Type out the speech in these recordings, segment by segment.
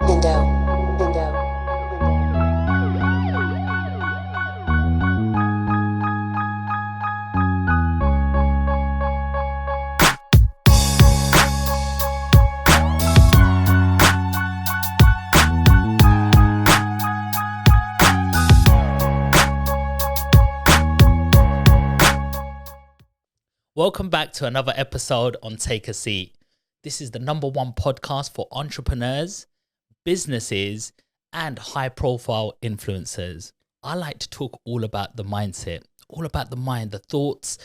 Welcome back to another episode on Take a Seat. This is the #1 podcast for entrepreneurs, businesses, and high-profile influencers. I like to talk all about the mindset, all about the mind, the thoughts,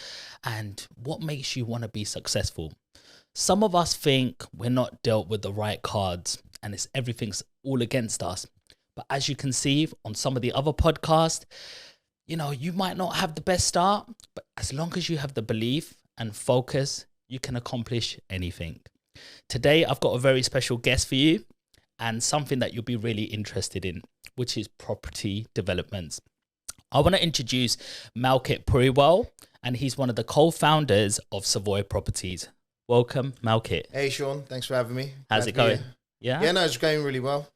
and what makes you want to be successful. Some of us think we're not dealt with the right cards and everything's all against us. But as you can see on some of the other podcasts, you might not have the best start, but as long as you have the belief and focus, you can accomplish anything. Today, I've got a very special guest for you and something that you'll be really interested in, which is property developments. I want to introduce Malkit Purewal, and he's one of the co-founders of Savoys Properties. Welcome, Malkit. Hey, Sean. Thanks for having me. How's it going? Yeah? Yeah, no, it's going really well.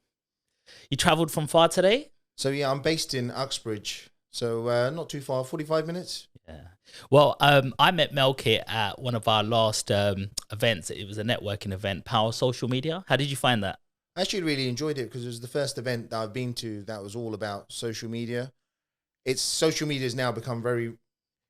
You travelled from far today? So, yeah, I'm based in Uxbridge. So not too far, 45 minutes. Yeah. Well, I met Malkit at one of our last events. It was a networking event, Power Social Media. How did you find that? I actually really enjoyed it because it was the first event that I've been to that was all about social media. Social media has now become very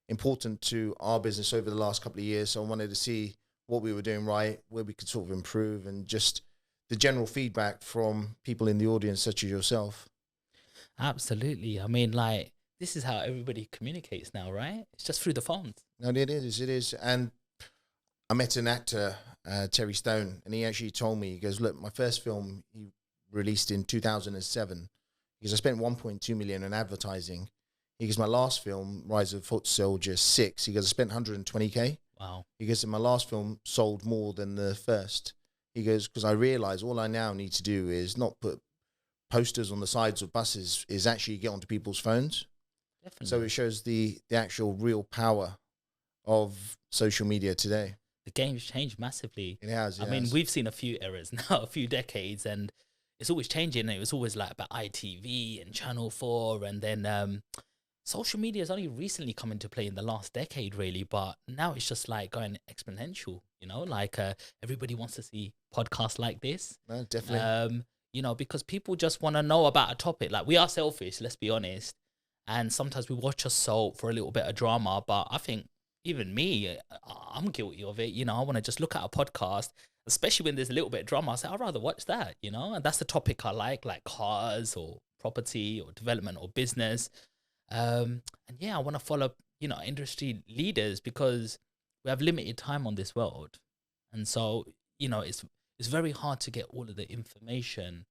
important to our business over the last couple of years. So I wanted to see what we were doing right, where we could sort of improve, and just the general feedback from people in the audience, such as yourself. Absolutely. I mean, this is how everybody communicates now, right? It's just through the phones. No, it is. And I met an actor, Terry Stone, and he actually told me, he goes, look, my first film he released in 2007. He goes, I spent 1.2 million in advertising. He goes, my last film, Rise of Foot Soldier 6, he goes, I spent 120K. Wow. He goes, and my last film sold more than the first. He goes, because I realize all I now need to do is not put posters on the sides of buses, is actually get onto people's phones. Definitely. So it shows the actual real power of social media today. The game's changed massively. It has. I mean, we've seen a few eras now, a few decades, and it's always changing. It was always like about ITV and Channel 4, and then social media has only recently come into play in the last decade, really. But now it's just like going exponential, everybody wants to see podcasts like this. No, definitely. Because people just want to know about a topic. Like, we are selfish, let's be honest. And sometimes we watch a soap for a little bit of drama, but I think even me, I'm guilty of it. I want to just look at a podcast, especially when there's a little bit of drama. I say, I'd rather watch that, and that's the topic I like cars or property or development or business. And yeah, I want to follow, industry leaders because we have limited time on this world. And so, it's very hard to get all of the information,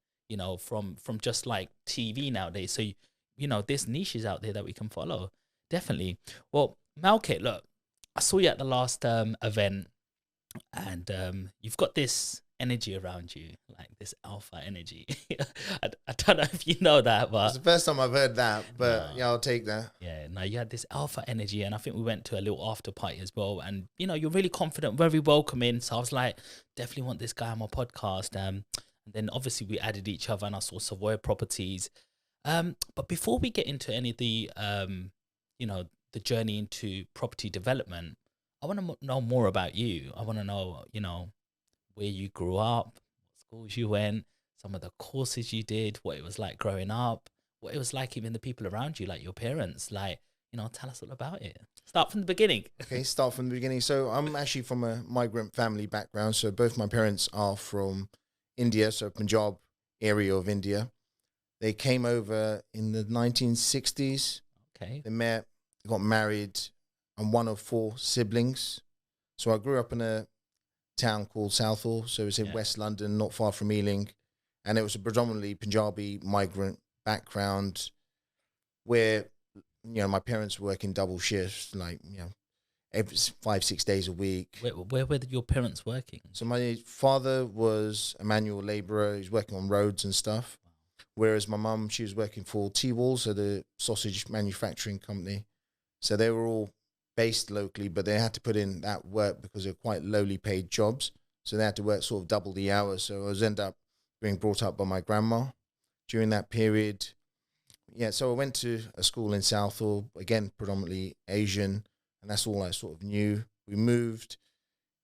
from just like TV nowadays. So, there's niches out there that we can follow. Definitely. Well, Malkit, look, I saw you at the last event, and you've got this energy around you, like this alpha energy. I don't know if you know that, but it's the first time I've heard that, but yeah, I'll take that. Yeah, no, you had this alpha energy, and I think we went to a little after party as well. And you're really confident, very welcoming. So I was like, definitely want this guy on my podcast. And then obviously we added each other, and I saw Savoys Properties. But before we get into any of the, the journey into property development, I want to know more about you. I want to know, where you grew up, what schools you went, some of the courses you did, what it was like growing up, what it was like even the people around you, like your parents, tell us all about it. Start from the beginning. Okay, start from the beginning. So I'm actually from a migrant family background. So both my parents are from India, so Punjab area of India. They came over in the 1960s. Okay. They met, got married. I'm one of 4 siblings. So I grew up in a town called Southall. So it's in West London, not far from Ealing. And it was a predominantly Punjabi migrant background where, my parents were working double shifts, every 5-6 days a week. Where were your parents working? So my father was a manual labourer. He was working on roads and stuff. Whereas my mum, she was working for T-Wall, so the sausage manufacturing company. So they were all based locally, but they had to put in that work because they're quite lowly paid jobs. So they had to work sort of double the hours. So I was end up being brought up by my grandma during that period. Yeah, so I went to a school in Southall, again, predominantly Asian, and that's all I sort of knew. We moved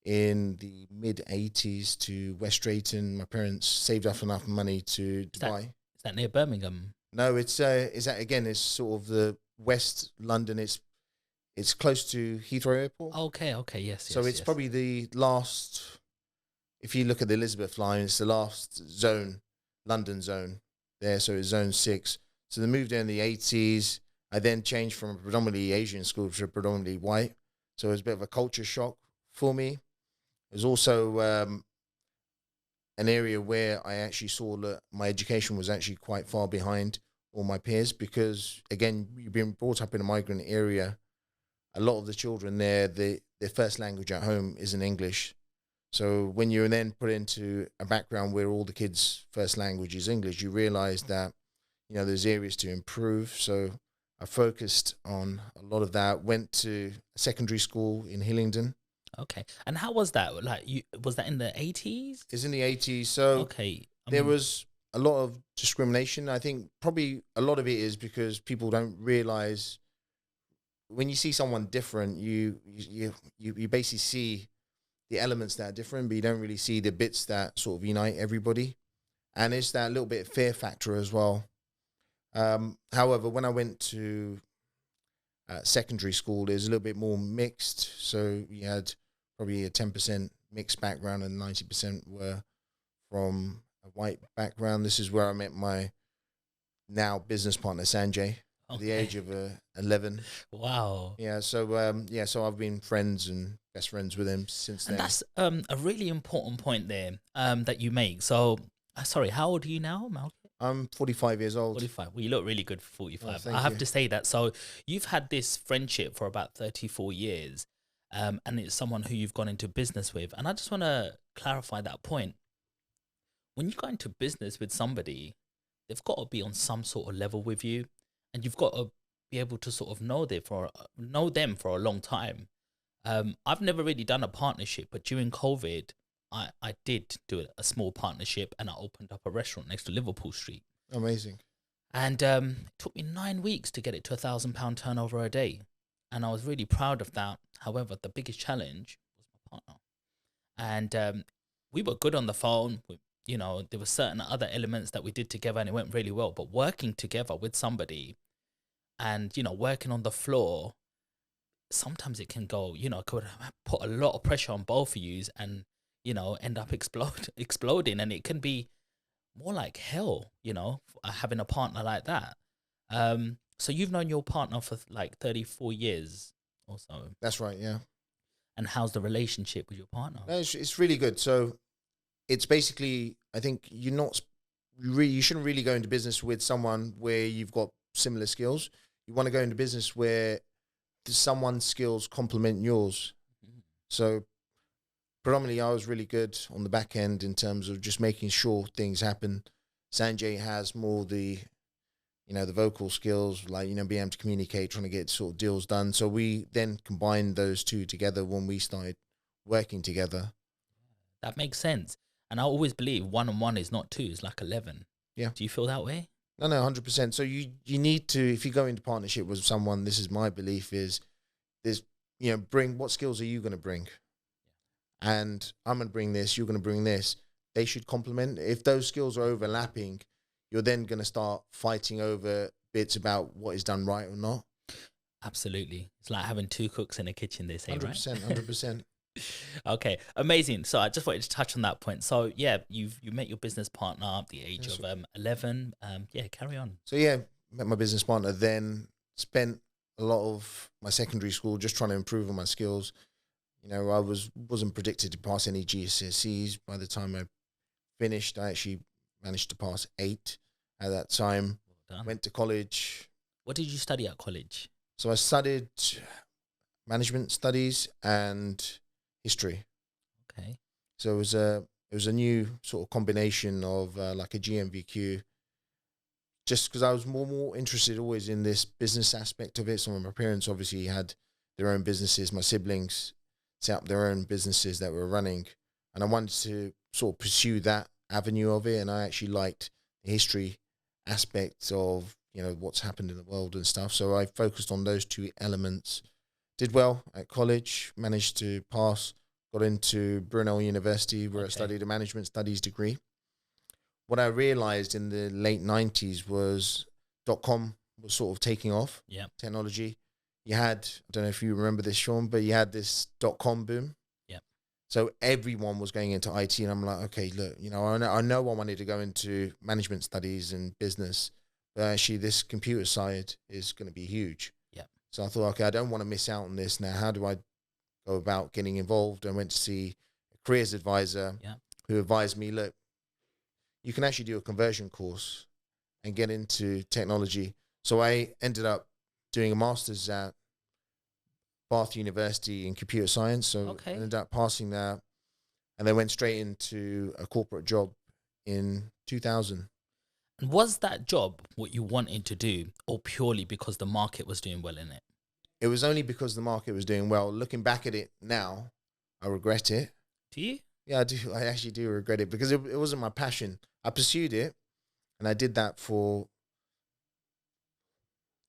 in the mid-'80s to West Drayton. My parents saved up enough money to buy. Is that near Birmingham? No, it's that again, it's sort of the West London. It's close to Heathrow Airport. Okay, yes. So it's probably the last, if you look at the Elizabeth line, it's the last zone, London zone there. So it's zone 6. So they moved there in the 80s. I then changed from a predominantly Asian school to predominantly white. So it was a bit of a culture shock for me. It was also an area where I actually saw that my education was actually quite far behind all my peers because, again, you've been brought up in a migrant area. A lot of the children there, their first language at home isn't English. So when you're then put into a background where all the kids' first language is English, you realize that, there's areas to improve. So I focused on a lot of that, went to a secondary school in Hillingdon. Okay. And how was that? Like, was that in the 80s? It's in the 80s. So okay. There was a lot of discrimination. I think probably a lot of it is because people don't realize when you see someone different, you basically see the elements that are different, but you don't really see the bits that sort of unite everybody. And it's that little bit of fear factor as well. However, when I went to secondary school, there's a little bit more mixed. So you had probably a 10% mixed background and 90% were from a white background. This is where I met my now business partner, Sanjay, at the age of 11. Wow. Yeah. So, so I've been friends and best friends with him since then. And that's a really important point there that you make. So, sorry, how old are you now, Malkit? I'm 45 years old. 45. Well, you look really good for 45. Oh, I have to say that. So you've had this friendship for about 34 years, and it's someone who you've gone into business with. And I just want to clarify that point. When you go into business with somebody, they've got to be on some sort of level with you, and you've got to be able to sort of know them for a long time. I've never really done a partnership, but during COVID, I did do a small partnership and I opened up a restaurant next to Liverpool Street. Amazing. And it took me 9 weeks to get it to £1,000 turnover a day. And I was really proud of that. However, the biggest challenge was my partner. And we were good on the phone. There were certain other elements that we did together and it went really well. But working together with somebody and, working on the floor, sometimes it can go, could put a lot of pressure on both of you and, end up exploding. And it can be more like hell, having a partner like that. So you've known your partner for like 34 years or so. That's right, yeah. And how's the relationship with your partner? No, it's really good. So it's basically, I think you shouldn't really go into business with someone where you've got similar skills. You want to go into business where someone's skills complement yours. Mm-hmm. So predominantly, I was really good on the back end in terms of just making sure things happen. Sanjay has more the vocal skills, like, being able to communicate, trying to get sort of deals done. So we then combined those two together when we started working together. That makes sense. And I always believe 1 and 1 is not 2, it's like 11. Yeah. Do you feel that way? No, 100%. So you need to, if you go into partnership with someone, this is my belief is, bring, what skills are you going to bring? And I'm going to bring this, you're going to bring this. They should complement. If those skills are overlapping, you're then going to start fighting over bits about what is done right or not. Absolutely. It's like having 2 cooks in a kitchen, they say, 100%, right? 100%. Okay, amazing. So I just wanted to touch on that point. So yeah, you met your business partner at the age of 11. Carry on. So yeah, met my business partner, then spent a lot of my secondary school just trying to improve on my skills. I wasn't predicted to pass any GCSEs. By the time I finished, I actually managed to pass 8 at that time. Well done. Went to college. What did you study at college? So I studied management studies and history. Okay. So it was a new sort of combination of like a GMVQ. Just because I was more interested always in this business aspect of it. Some of my parents obviously had their own businesses. My siblings set up their own businesses that were running, and I wanted to sort of pursue that avenue of it, and I actually liked the history aspects of, you know, what's happened in the world and stuff. So I focused on those two elements. Did well at college, managed to pass, got into Brunel University where I studied a management studies degree. What I realized in the late 90s was .com was sort of taking off, technology. You had, I don't know if you remember this, Sean, but you had this .com boom. So everyone was going into IT, and I'm like, okay, look, you know I know I wanted to go into management studies and business, but actually this computer side is going to be huge. So I thought, okay, I don't want to miss out on this. Now, how do I go about getting involved? I went to see a careers advisor who advised me, look, you can actually do a conversion course and get into technology. So I ended up doing a master's at Bath University in computer science. So I ended up passing that, and then went straight into a corporate job in 2000. And was that job what you wanted to do, or purely because the market was doing well in it? It was only because the market was doing well. Looking back at it now, I regret it. Do you? Yeah, I do. I actually do regret it because it wasn't my passion. I pursued it, and I did that for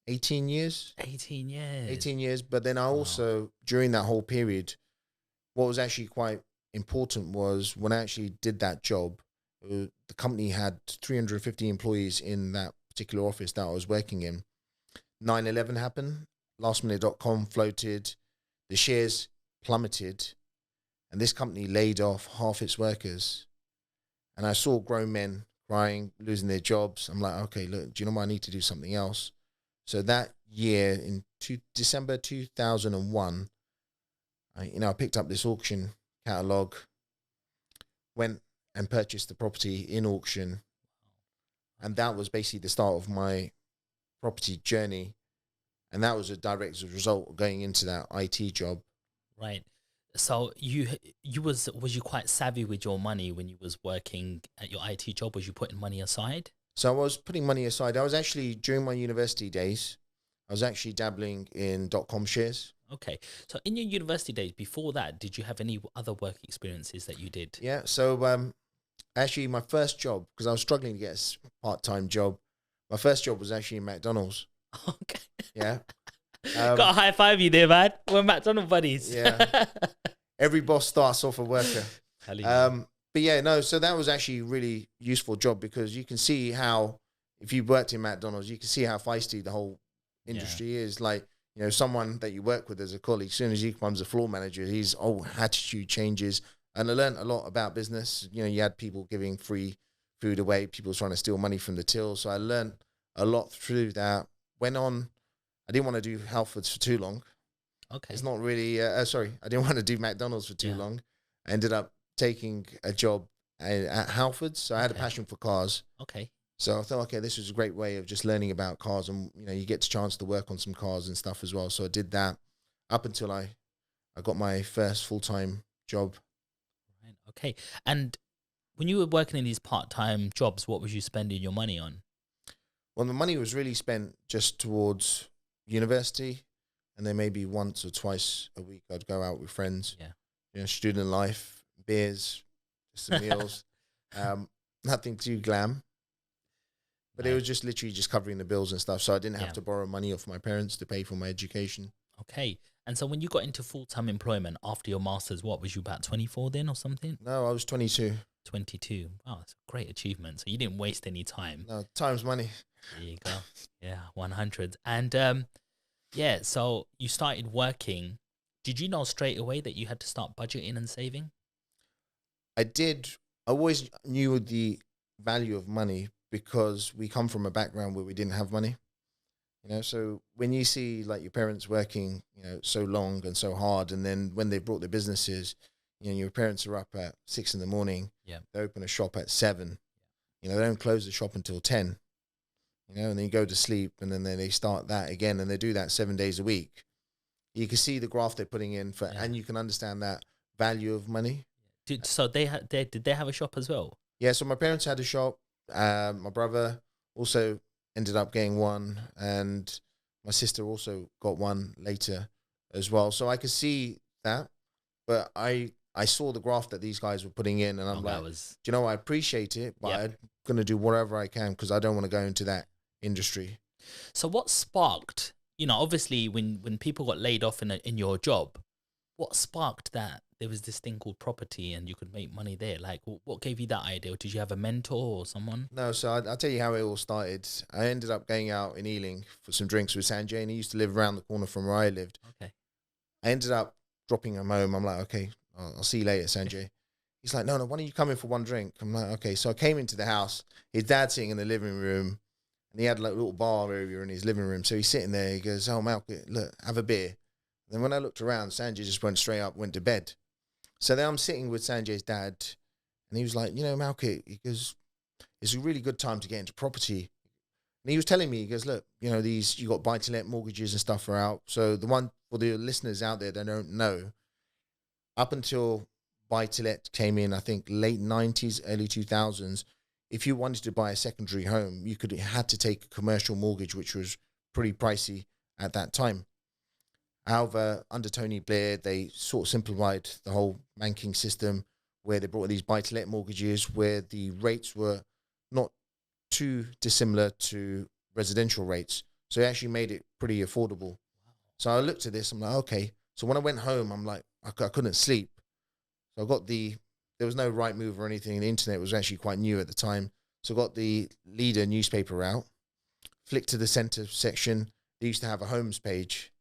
18 years. 18 years. 18 years. But then I also, during that whole period, what was actually quite important was when I actually did that job, the company had 350 employees in that particular office that I was working in. 9/11 happened. Lastminute.com floated. The shares plummeted. And this company laid off half its workers. And I saw grown men crying, losing their jobs. I'm like, okay, look, do you know what? I need to do something else. So that year, in December 2001, I picked up this auction catalog, went and purchased the property in auction. And that was basically the start of my property journey. And that was a direct result of going into that IT job. Right. So was you quite savvy with your money when you was working at your IT job? Was you putting money aside? So I was putting money aside. I was actually, during my university days, I was actually dabbling in .com shares. Okay. So in your university days, before that, did you have any other work experiences that you did? Yeah. So actually my first job, because I was struggling to get a part-time job, my first job was actually in McDonald's. Okay. Yeah. Got to high five you there, man. We're McDonald buddies. Yeah. Every boss starts off a worker. But yeah, no, so that was actually a really useful job because you can see how, if you worked in McDonald's, you can see how feisty the whole industry is. Like, you know, someone that you work with as a colleague, as soon as he becomes a floor manager, his whole attitude changes. And I learned a lot about business. You know, you had people giving free food away, people trying to steal money from the till. So I learned a lot through that. Went on, I didn't want to do Halfords for too long. Okay. It's not really, I didn't want to do McDonald's for too long. I ended up taking a job at Halfords. So I had a passion for cars. Okay. So I thought, okay, this was a great way of just learning about cars, and, you know, you get a chance to work on some cars and stuff as well. So I did that up until I got my first full-time job. Right. Okay. And when you were working in these part-time jobs, what was you spending your money on? Well, the money was really spent just towards university, and then maybe once or twice a week I'd go out with friends. Yeah. You know, student life, beers, just some meals, nothing too glam. But it was just literally just covering the bills and stuff. So I didn't have to borrow money off my parents to pay for my education. Okay. And so when you got into full-time employment after your master's, what was you, about 24 then or something? No, I was 22. 22. Wow, that's a great achievement. So you didn't waste any time. No, time's money. There you go. Yeah, 100. And so you started working. Did you know straight away that you had to start budgeting and saving? I did. I always knew the value of money because we come from a background where we didn't have money. You know, so when you see like your parents working, you know, so long and so hard, and then when they brought their businesses, you know, your parents are up at 6 a.m. Yeah. They open a shop at 7. You know, they don't close the shop until 10. You know, and then you go to sleep, and then they start that again, and they do that 7 days a week. You can see the graph they're putting in for, and you can understand that value of money. So did they have a shop as well? Yeah. So my parents had a shop. My brother also ended up getting one, and my sister also got one later as well. So I could see that, but I I saw the graph that these guys were putting in, and I'm like, do you know, I appreciate it, but I'm going to do whatever I can because I don't want to go into that industry. So what sparked, obviously when people got laid off in your job, what sparked that there was this thing called property and you could make money there? Like, what gave you that idea? Did you have a mentor or someone? No, so I'll tell you how it all started. I ended up going out in Ealing for some drinks with Sanjay, and he used to live around the corner from where I lived. Okay. I ended up dropping him home. I'm like, okay, I'll see you later, Sanjay. He's like, no, why don't you come in for one drink? I'm like, okay. So I came into the house. His dad's sitting in the living room, and he had like a little bar area in his living room. So he's sitting there. He goes, oh, Malkit, look, have a beer. Then when I looked around, Sanjay just went straight up, went to bed. So then I'm sitting with Sanjay's dad, and he was like, Malkit, he goes, it's a really good time to get into property. And he was telling me, he goes, look, you got buy-to-let mortgages and stuff are out. So the one for the listeners out there that don't know, up until buy-to-let came in, I think late 90s, early 2000s, if you wanted to buy a secondary home, you had to take a commercial mortgage, which was pretty pricey at that time. However, under Tony Blair, they sort of simplified the whole banking system where they brought these buy-to-let mortgages where the rates were not too dissimilar to residential rates. So it actually made it pretty affordable. So I looked at this, I'm like, okay. So when I went home, I'm like, I couldn't sleep. So I got there was no Rightmove or anything. The internet was actually quite new at the time. So I got the Leader newspaper out, flicked to the center section. They used to have a homes page.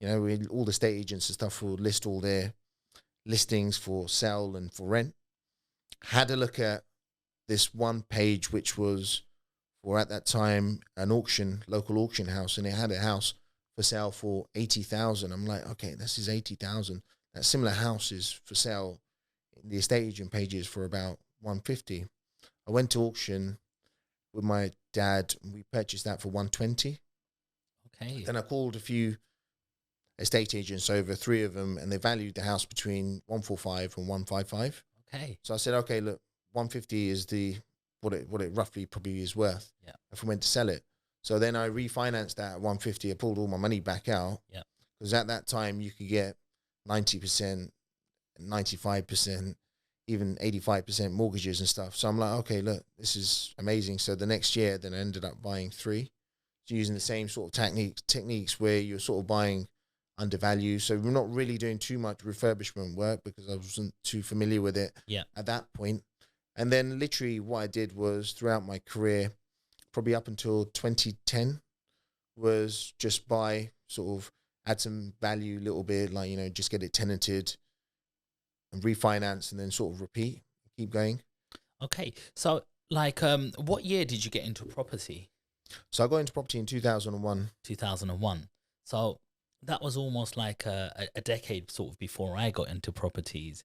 All the estate agents and stuff would list all their listings for sale and for rent. Had a look at this one page, which was for, at that time, an local auction house, and it had a house for sale for 80,000. I'm like, okay, this is 80,000. That similar house is for sale in the estate agent pages for about 150. I went to auction with my dad, and we purchased that for 120. Okay. Then I called a few estate agents, over 3 of them, and they valued the house between 145 and 155. Okay. So I said, okay, look, 150 is what it roughly probably is worth. Yeah. If we went to sell it. So then I refinanced that at 150. I pulled all my money back out. Yeah. Because at that time you could get 90%, 95%, even 85% mortgages and stuff. So I'm like, okay, look, this is amazing. So the next year, then I ended up buying 3. So using the same sort of techniques where you're sort of buying undervalued. So we're not really doing too much refurbishment work because I wasn't too familiar with it at that point. And then literally what I did was throughout my career, probably up until 2010, was just buy, sort of add some value a little bit, like, just get it tenanted and refinance and then sort of repeat, keep going. Okay. So like, what year did you get into property? So I got into property in 2001. 2001. So that was almost like a decade sort of before I got into properties.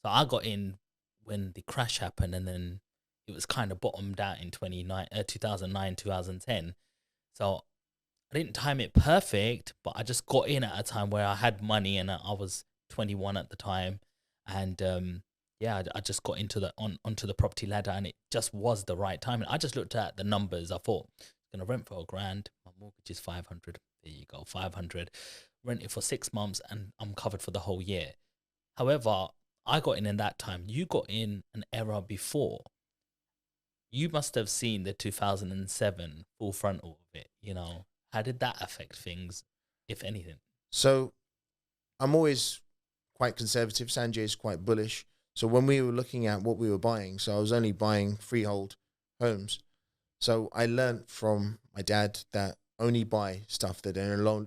So I got in when the crash happened, and then it was kind of bottomed out in 2009, 2010. So I didn't time it perfect, but I just got in at a time where I had money, and I was 21 at the time. And I just got into onto the property ladder, and it just was the right time. And I just looked at the numbers. I thought, I'm going to rent for $1,000. My mortgage is 500. There you go, 500. Rent it for 6 months, and I'm covered for the whole year. However, I got in that time. You got in an era before. You must have seen the 2007 full frontal of it. How did that affect things, if anything? So I'm always quite conservative. Sanjay is quite bullish. So when we were looking at what we were buying, so I was only buying freehold homes. So I learned from my dad that only buy stuff that they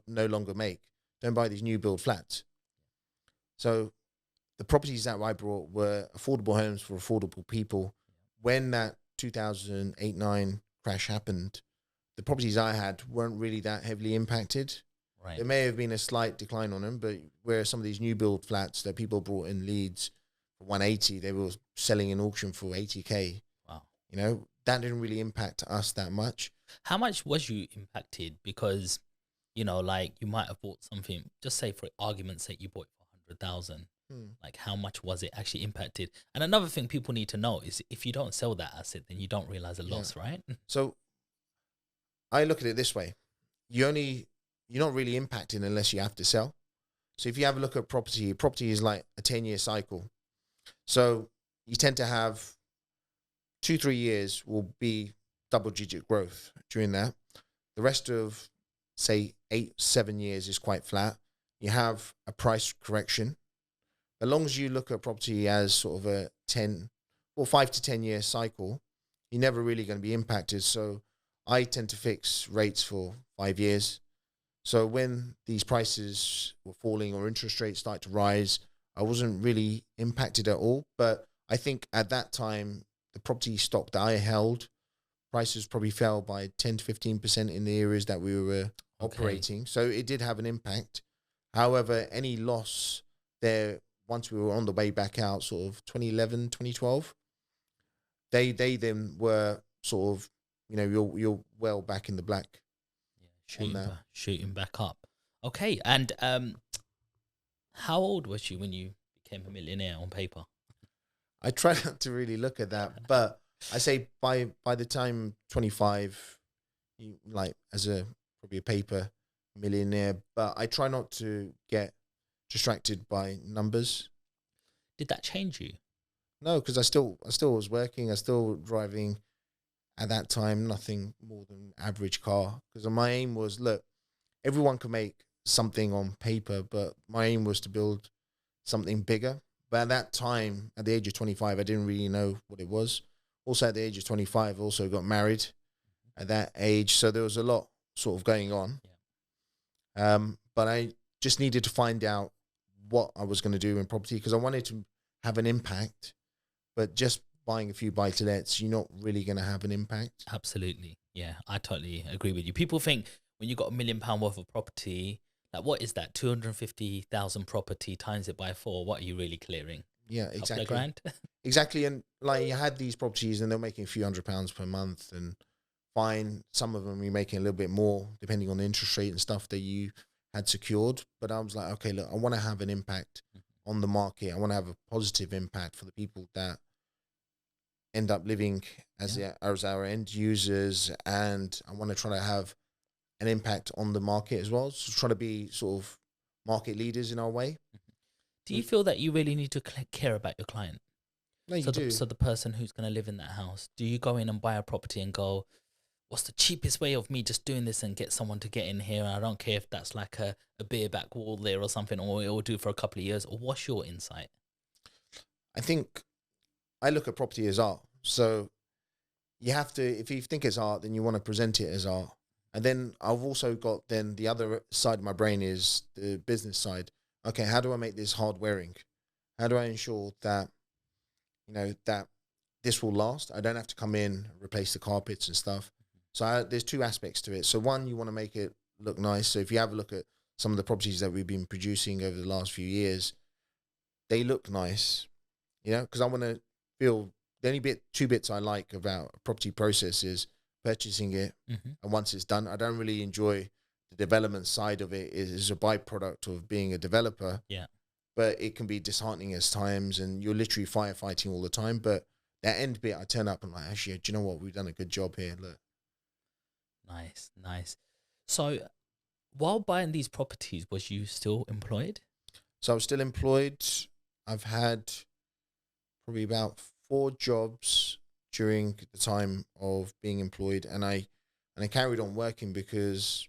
no longer make. Don't buy these new build flats. So the properties that I brought were affordable homes for affordable people. When that 2008-9 crash happened, the properties I had weren't really that heavily impacted. Right. There may have been a slight decline on them, but where some of these new build flats that people brought in Leeds for 180, they were selling in auction for 80K. Wow. That didn't really impact us that much. How much was you impacted? Because, like you might have bought something, just say for argument's sake, you bought it for 100,000. Like how much was it actually impacted? And another thing people need to know is if you don't sell that asset, then you don't realize the loss, right? So I look at it this way. You're not really impacting unless you have to sell. So if you have a look at property is like a 10-year cycle. So you tend to have 2-3 years will be double-digit growth during that. The rest of, say, 8-7 years is quite flat. You have a price correction. As long as you look at property as sort of a 10 or 5 to 10 year cycle, you're never really going to be impacted. So I tend to fix rates for 5 years. So when these prices were falling or interest rates start to rise, I wasn't really impacted at all. But I think at that time, the property stock that I held, prices probably fell by 10 to 15% in the areas that we were operating. So it did have an impact. However, any loss there, once we were on the way back out, sort of 2011, 2012, they then were sort of, you're well back in the black. Shooting back up. Okay, and how old was you when you became a millionaire on paper? I try not to really look at that, but I say by the time 25, like as probably a paper millionaire, but I try not to get distracted by numbers. Did that change you? No, because I still was working. I still driving at that time nothing more than average car. Because my aim was, look, everyone can make something on paper, but my aim was to build something bigger. But at that time, at the age of 25, I didn't really know what it was. Also, at the age of 25, I also got married at that age, so there was a lot sort of going on. Yeah. But I just needed to find out what I was going to do in property because I wanted to have an impact. But just buying a few buy-to-lets, you're not really going to have an impact. Absolutely. Yeah, I totally agree with you. People think when you got £1 million worth of property, like what is that? 250,000 property times it by 4. What are you really clearing? Yeah, exactly. Grand? Exactly. And like you had these properties and they're making a few £100s per month and fine. Some of them you're making a little bit more depending on the interest rate and stuff that you had secured. But I was like, okay, look, I want to have an impact on the market. I want to have a positive impact for the people that end up living as our end users, and I want to try to have an impact on the market as well. So try to be sort of market leaders in our way. Do you feel that you really need to care about your client? No, you do. So the person who's going to live in that house, do you go in and buy a property and go, what's the cheapest way of me just doing this and get someone to get in here? I don't care if that's like a beer back wall there or something, or it will do for a couple of years. Or what's your insight? I think I look at property as art. So you have to, if you think it's art, then you want to present it as art. And then I've also got then the other side of my brain is the business side. Okay, how do I make this hard wearing? How do I ensure that, that this will last? I don't have to come in, replace the carpets and stuff. So there's two aspects to it. So one, you want to make it look nice. So if you have a look at some of the properties that we've been producing over the last few years, they look nice, because I want to feel the only two bits I like about a property process is purchasing it. And once it's done, I don't really enjoy the development side of it. It is a byproduct of being a developer. Yeah. But it can be disheartening at times and you're literally firefighting all the time. But that end bit, I turn up and like, actually, do you know what? We've done a good job here. Look. Nice. So while buying these properties, was you still employed? So I was still employed. I've had probably about 4 jobs during the time of being employed, and I carried on working because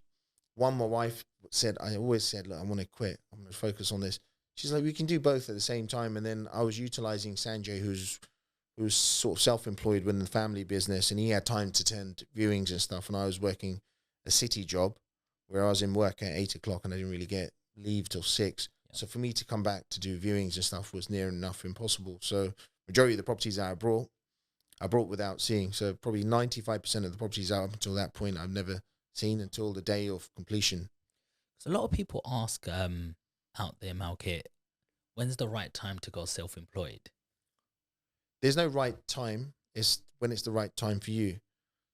my wife I always said, look, I want to quit. I'm going to focus on this. She's like, we can do both at the same time. And then I was utilizing Sanjay, who's sort of self-employed within the family business, and he had time to attend viewings and stuff. And I was working a city job where I was in work at 8 o'clock and I didn't really get leave till 6. Yeah. So for me to come back to do viewings and stuff was near enough impossible. So majority of the properties that I brought without seeing. So probably 95% of the properties up until that point I've never seen until the day of completion. So a lot of people ask out there, Malkit, when's the right time to go self-employed? There's no right time. It's when it's the right time for you.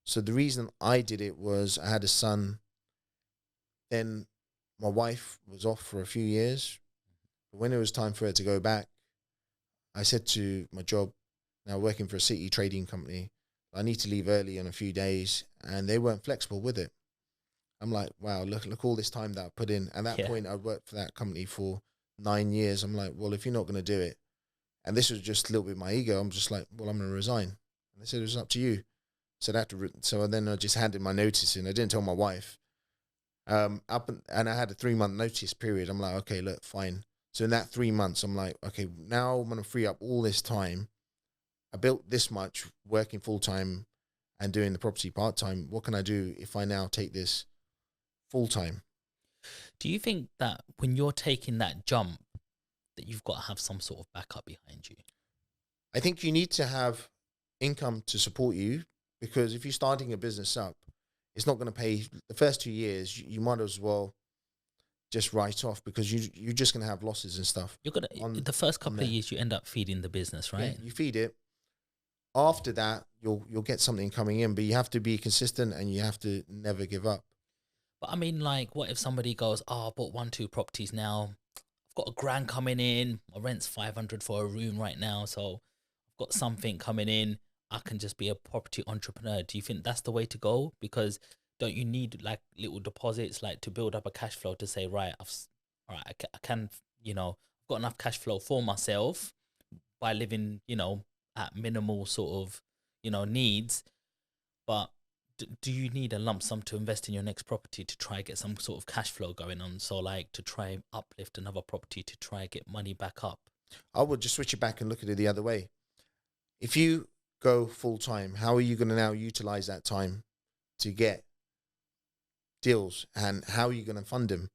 So the reason I did it was I had a son. Then my wife was off for a few years. But when it was time for her to go back, I said to my job, now working for a city trading company, I need to leave early in a few days, and they weren't flexible with it. I'm like, wow, look all this time that I put in. At that point, I worked for that company for 9 years. I'm like, well, if you're not going to do it, And this was just a little bit my ego. I'm just like, well, I'm going to resign. And they said, it was up to you. So so then I just handed my notice in. I didn't tell my wife. And I had a 3-month notice period. I'm like, okay, look, fine. So in that 3 months, I'm like, okay, now I'm going to free up all this time. I built this much working full time and doing the property part time. What can I do if I now take this full time? Do you think that when you're taking that jump, that you've got to have some sort of backup behind you? I think you need to have income to support you, because if you're starting a business up, it's not going to pay the first 2 years. You might as well just write off, because you're just going to have losses and stuff. You're gonna the first couple of years you end up feeding the business, right? Yeah, you feed it. After that, you'll get something coming in, but you have to be consistent and you have to never give up. But I mean, like, what if somebody goes, "Oh, I bought 1-2 properties now. I've got $1,000 coming in. My rent's $500 for a room right now, so I've got something coming in. I can just be a property entrepreneur." Do you think that's the way to go? Because don't you need like little deposits, like to build up a cash flow to say, right, I can, I've got enough cash flow for myself by living, at minimal sort of, needs. But do you need a lump sum to invest in your next property to try get some sort of cash flow going on? So like to try uplift another property to try get money back up? I would just switch it back and look at it the other way. If you go full time, how are you going to now utilize that time to get deals, and how are you going to fund them?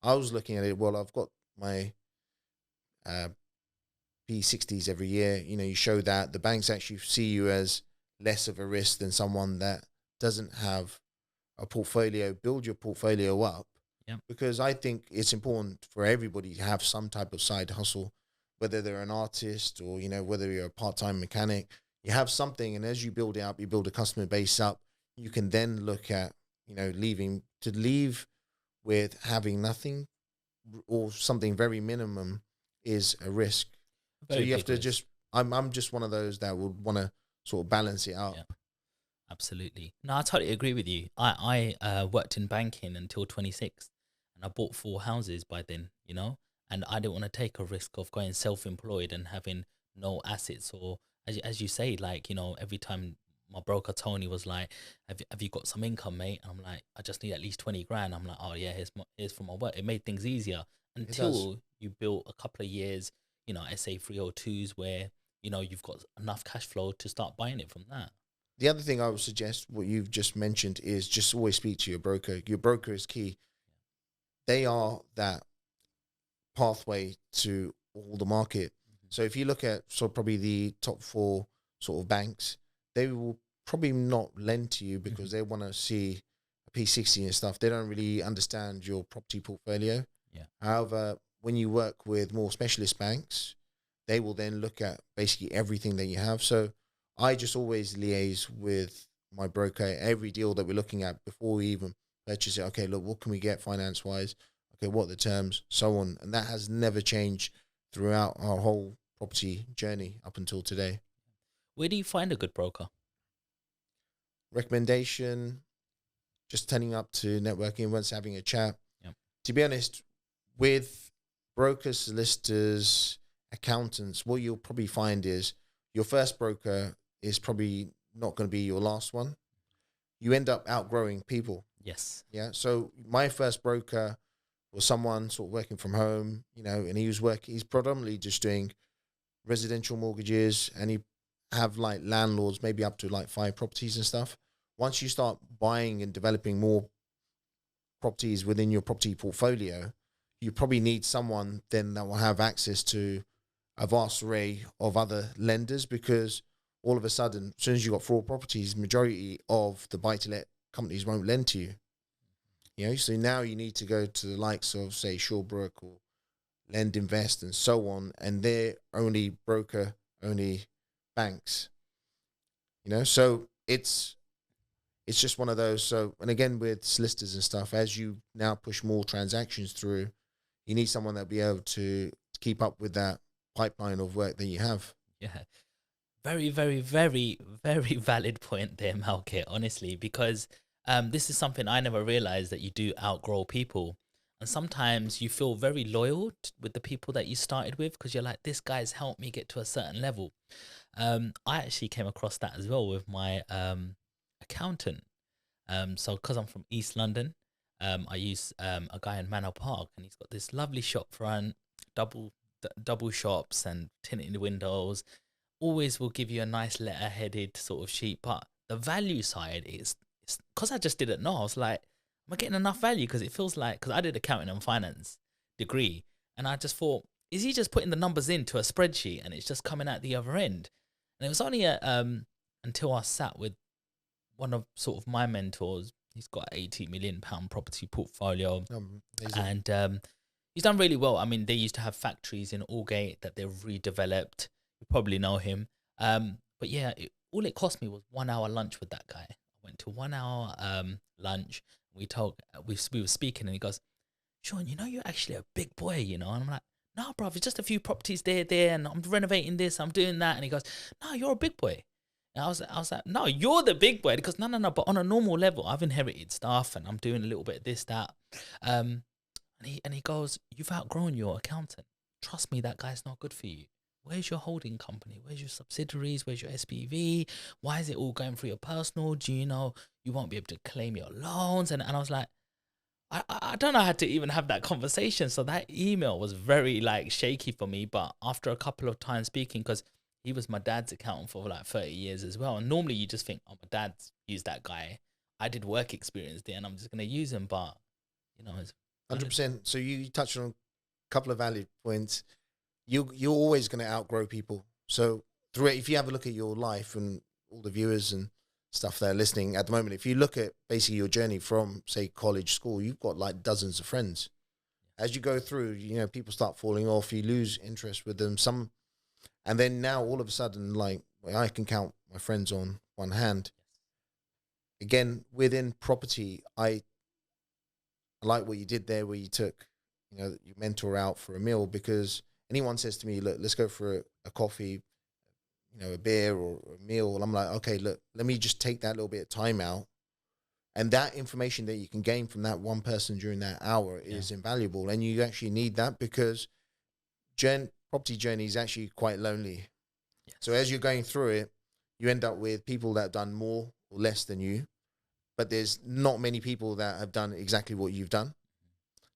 I was looking at it, well, I've got my P60s every year. You show that the banks actually see you as less of a risk than someone that doesn't have a portfolio. Build your portfolio up. Yeah. Because I think it's important for everybody to have some type of side hustle, whether they're an artist or, whether you're a part-time mechanic. You have something, and as you build it up, you build a customer base up, you can then look at, leave with having nothing or something very minimum is a risk. So you have to just, I'm just one of those that would want to sort of balance it out. Yeah, absolutely. No, I totally agree with you. I worked in banking until 26, and I bought 4 houses by then, and I didn't want to take a risk of going self-employed and having no assets, or as you say, like, every time my broker Tony was like, have you got some income, mate? And I'm like, I just need at least 20 grand. I'm like, oh yeah, here's from my work. It made things easier until you built a couple of years, SA 302s where, you've got enough cash flow to start buying it from that. The other thing I would suggest, what you've just mentioned, is just always speak to your broker. Your broker is key. They are that pathway to all the market. So if you look at probably the top 4 sort of banks, they will probably not lend to you because they want to see a P60 and stuff. They don't really understand your property portfolio. Yeah. However, when you work with more specialist banks, they will then look at basically everything that you have. So I just always liaise with my broker, every deal that we're looking at before we even purchase it. Okay, look, what can we get finance-wise? Okay, what are the terms? So on. And that has never changed throughout our whole property journey up until today. Where do you find a good broker? Recommendation, just turning up to networking, once having a chat. Yep. To be honest, with brokers, solicitors, accountants, what you'll probably find is your first broker is probably not going to be your last one. You end up outgrowing people. Yes. Yeah. So my first broker was someone sort of working from home, and he's predominantly just doing residential mortgages, and he have like landlords, maybe up to like 5 properties and stuff. Once you start buying and developing more properties within your property portfolio, you probably need someone then that will have access to a vast array of other lenders, because all of a sudden, as soon as you've got 4 properties, majority of the buy-to-let companies won't lend to you. So now you need to go to the likes of, say, Shawbrook or Lend Invest and so on, and they're only broker, only banks. So it's just one of those. So, and again, with solicitors and stuff, as you now push more transactions through, you need someone that'll be able to keep up with that pipeline of work that you have. Yeah. Very, very, very, very valid point there, Malkit, honestly, because this is something I never realized, that you do outgrow people. And sometimes you feel very loyal with the people that you started with because you're like, this guy's helped me get to a certain level. I actually came across that as well with my accountant. So because I'm from East London, I use a guy in Manor Park, and he's got this lovely shop front, double shops and tinted windows. Always will give you a nice letter-headed sort of sheet, but the value side is because I just didn't know. I was like, am I getting enough value? Because it feels like, because I did accounting and finance degree, and I just thought, is he just putting the numbers into a spreadsheet and it's just coming out the other end? And it was only until I sat with one of sort of my mentors. He's got an £80 million property portfolio, and he's done really well. I mean, they used to have factories in Aldgate that they've redeveloped. You probably know him. But yeah, all it cost me was 1 hour lunch with that guy. I went to 1 hour lunch. We were speaking, and he goes, Sean, you know, you're actually a big boy, you know? And I'm like, no, bro, it's just a few properties there, and I'm renovating this, I'm doing that. And he goes, no, you're a big boy. And I was like, no, you're the big boy. Because no, but on a normal level, I've inherited stuff and I'm doing a little bit of this, that. And he goes, you've outgrown your accountant. Trust me, that guy's not good for you. Where's your holding company? Where's your subsidiaries? Where's your SPV? Why is it all going through your personal? Do you know you won't be able to claim your loans? And I was like, I don't know how to even have that conversation. So that email was very like shaky for me. But after a couple of times speaking, because he was my dad's accountant for like 30 years as well. And normally you just think, oh, my dad's used that guy. I did work experience there and I'm just going to use him. But, you know, it's 100%. So you touched on a couple of valid points. You're always going to outgrow people. So through it, if you have a look at your life and all the viewers and stuff that are listening at the moment, if you look at basically your journey from, say, college, school, you've got like dozens of friends. As you go through, you know, people start falling off, you lose interest with them. And then now all of a sudden, like, I can count my friends on one hand. Again, within property, I like what you did there, where you took, you know, your mentor out for a meal, because anyone says to me, look, let's go for a coffee, you know, a beer or a meal. And I'm like, okay, look, let me just take that little bit of time out. And that information that you can gain from that one person during that hour is invaluable. And you actually need that, because property journey is actually quite lonely. Yes. So as you're going through it, you end up with people that have done more or less than you, but there's not many people that have done exactly what you've done.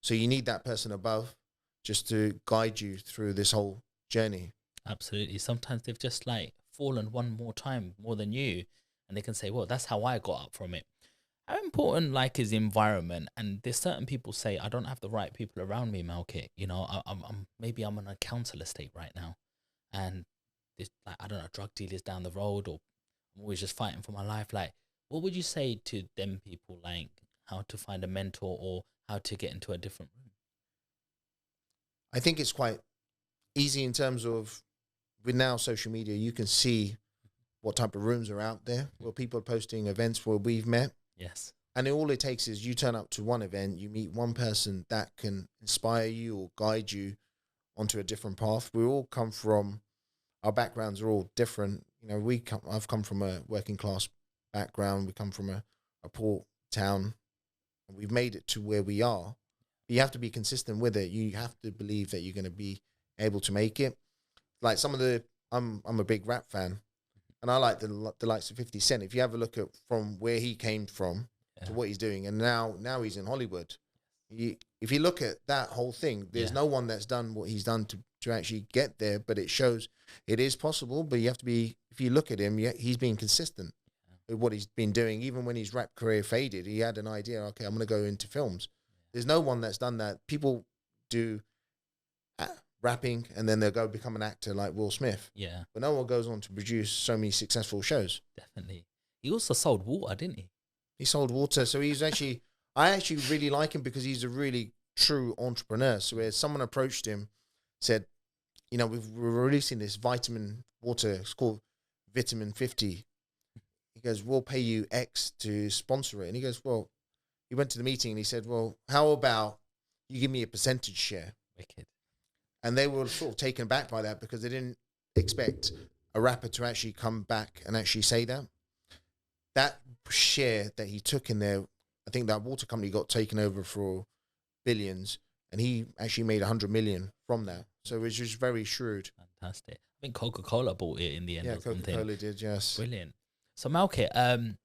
So you need that person above just to guide you through this whole journey. Absolutely. Sometimes they've just like fallen one more time more than you, and they can say, well, that's how I got up from it. How important like is the environment? And there's certain people say, I don't have the right people around me, Malkit. You know, maybe I'm on a council estate right now, and there's like, I don't know, drug dealers down the road, or I'm always just fighting for my life. Like, what would you say to them people, like how to find a mentor or how to get into a different room? I think it's quite easy in terms of, with now social media, you can see what type of rooms are out there, where people are posting events where we've met. Yes. And all it takes is you turn up to one event, you meet one person that can inspire you or guide you onto a different path. We all come from, our backgrounds are all different. You know, I've come from a working class background. We come from a poor town, and we've made it to where we are. You have to be consistent with it. You have to believe that you're going to be able to make it. Like I'm a big rap fan, and I like the likes of 50 Cent. If you have a look at from where he came from to what he's doing, and now he's in Hollywood. If you look at that whole thing, there's no one that's done what he's done to actually get there, but it shows it is possible. But you have to be, if you look at him, he's been consistent with what he's been doing. Even when his rap career faded, he had an idea, okay, I'm going to go into films. There's no one that's done that. People do rapping and then they'll go become an actor like Will Smith. Yeah. But no one goes on to produce so many successful shows. Definitely. He also sold water, didn't he? He sold water. So he's actually, I actually really like him because he's a really true entrepreneur. So where someone approached him, said, you know, we're releasing this vitamin water. It's called Vitamin 50. He goes, we'll pay you X to sponsor it. And he goes, well, he went to the meeting and he said, well, how about you give me a percentage share? Wicked. And they were sort of taken aback by that because they didn't expect a rapper to actually come back and actually say that. That share that he took in there, I think that water company got taken over for billions, and he actually made 100 million from that. So it was just very shrewd. Fantastic. I think Coca-Cola bought it in the end Yeah, or something. Coca-Cola did, yes. Brilliant. So Malkit,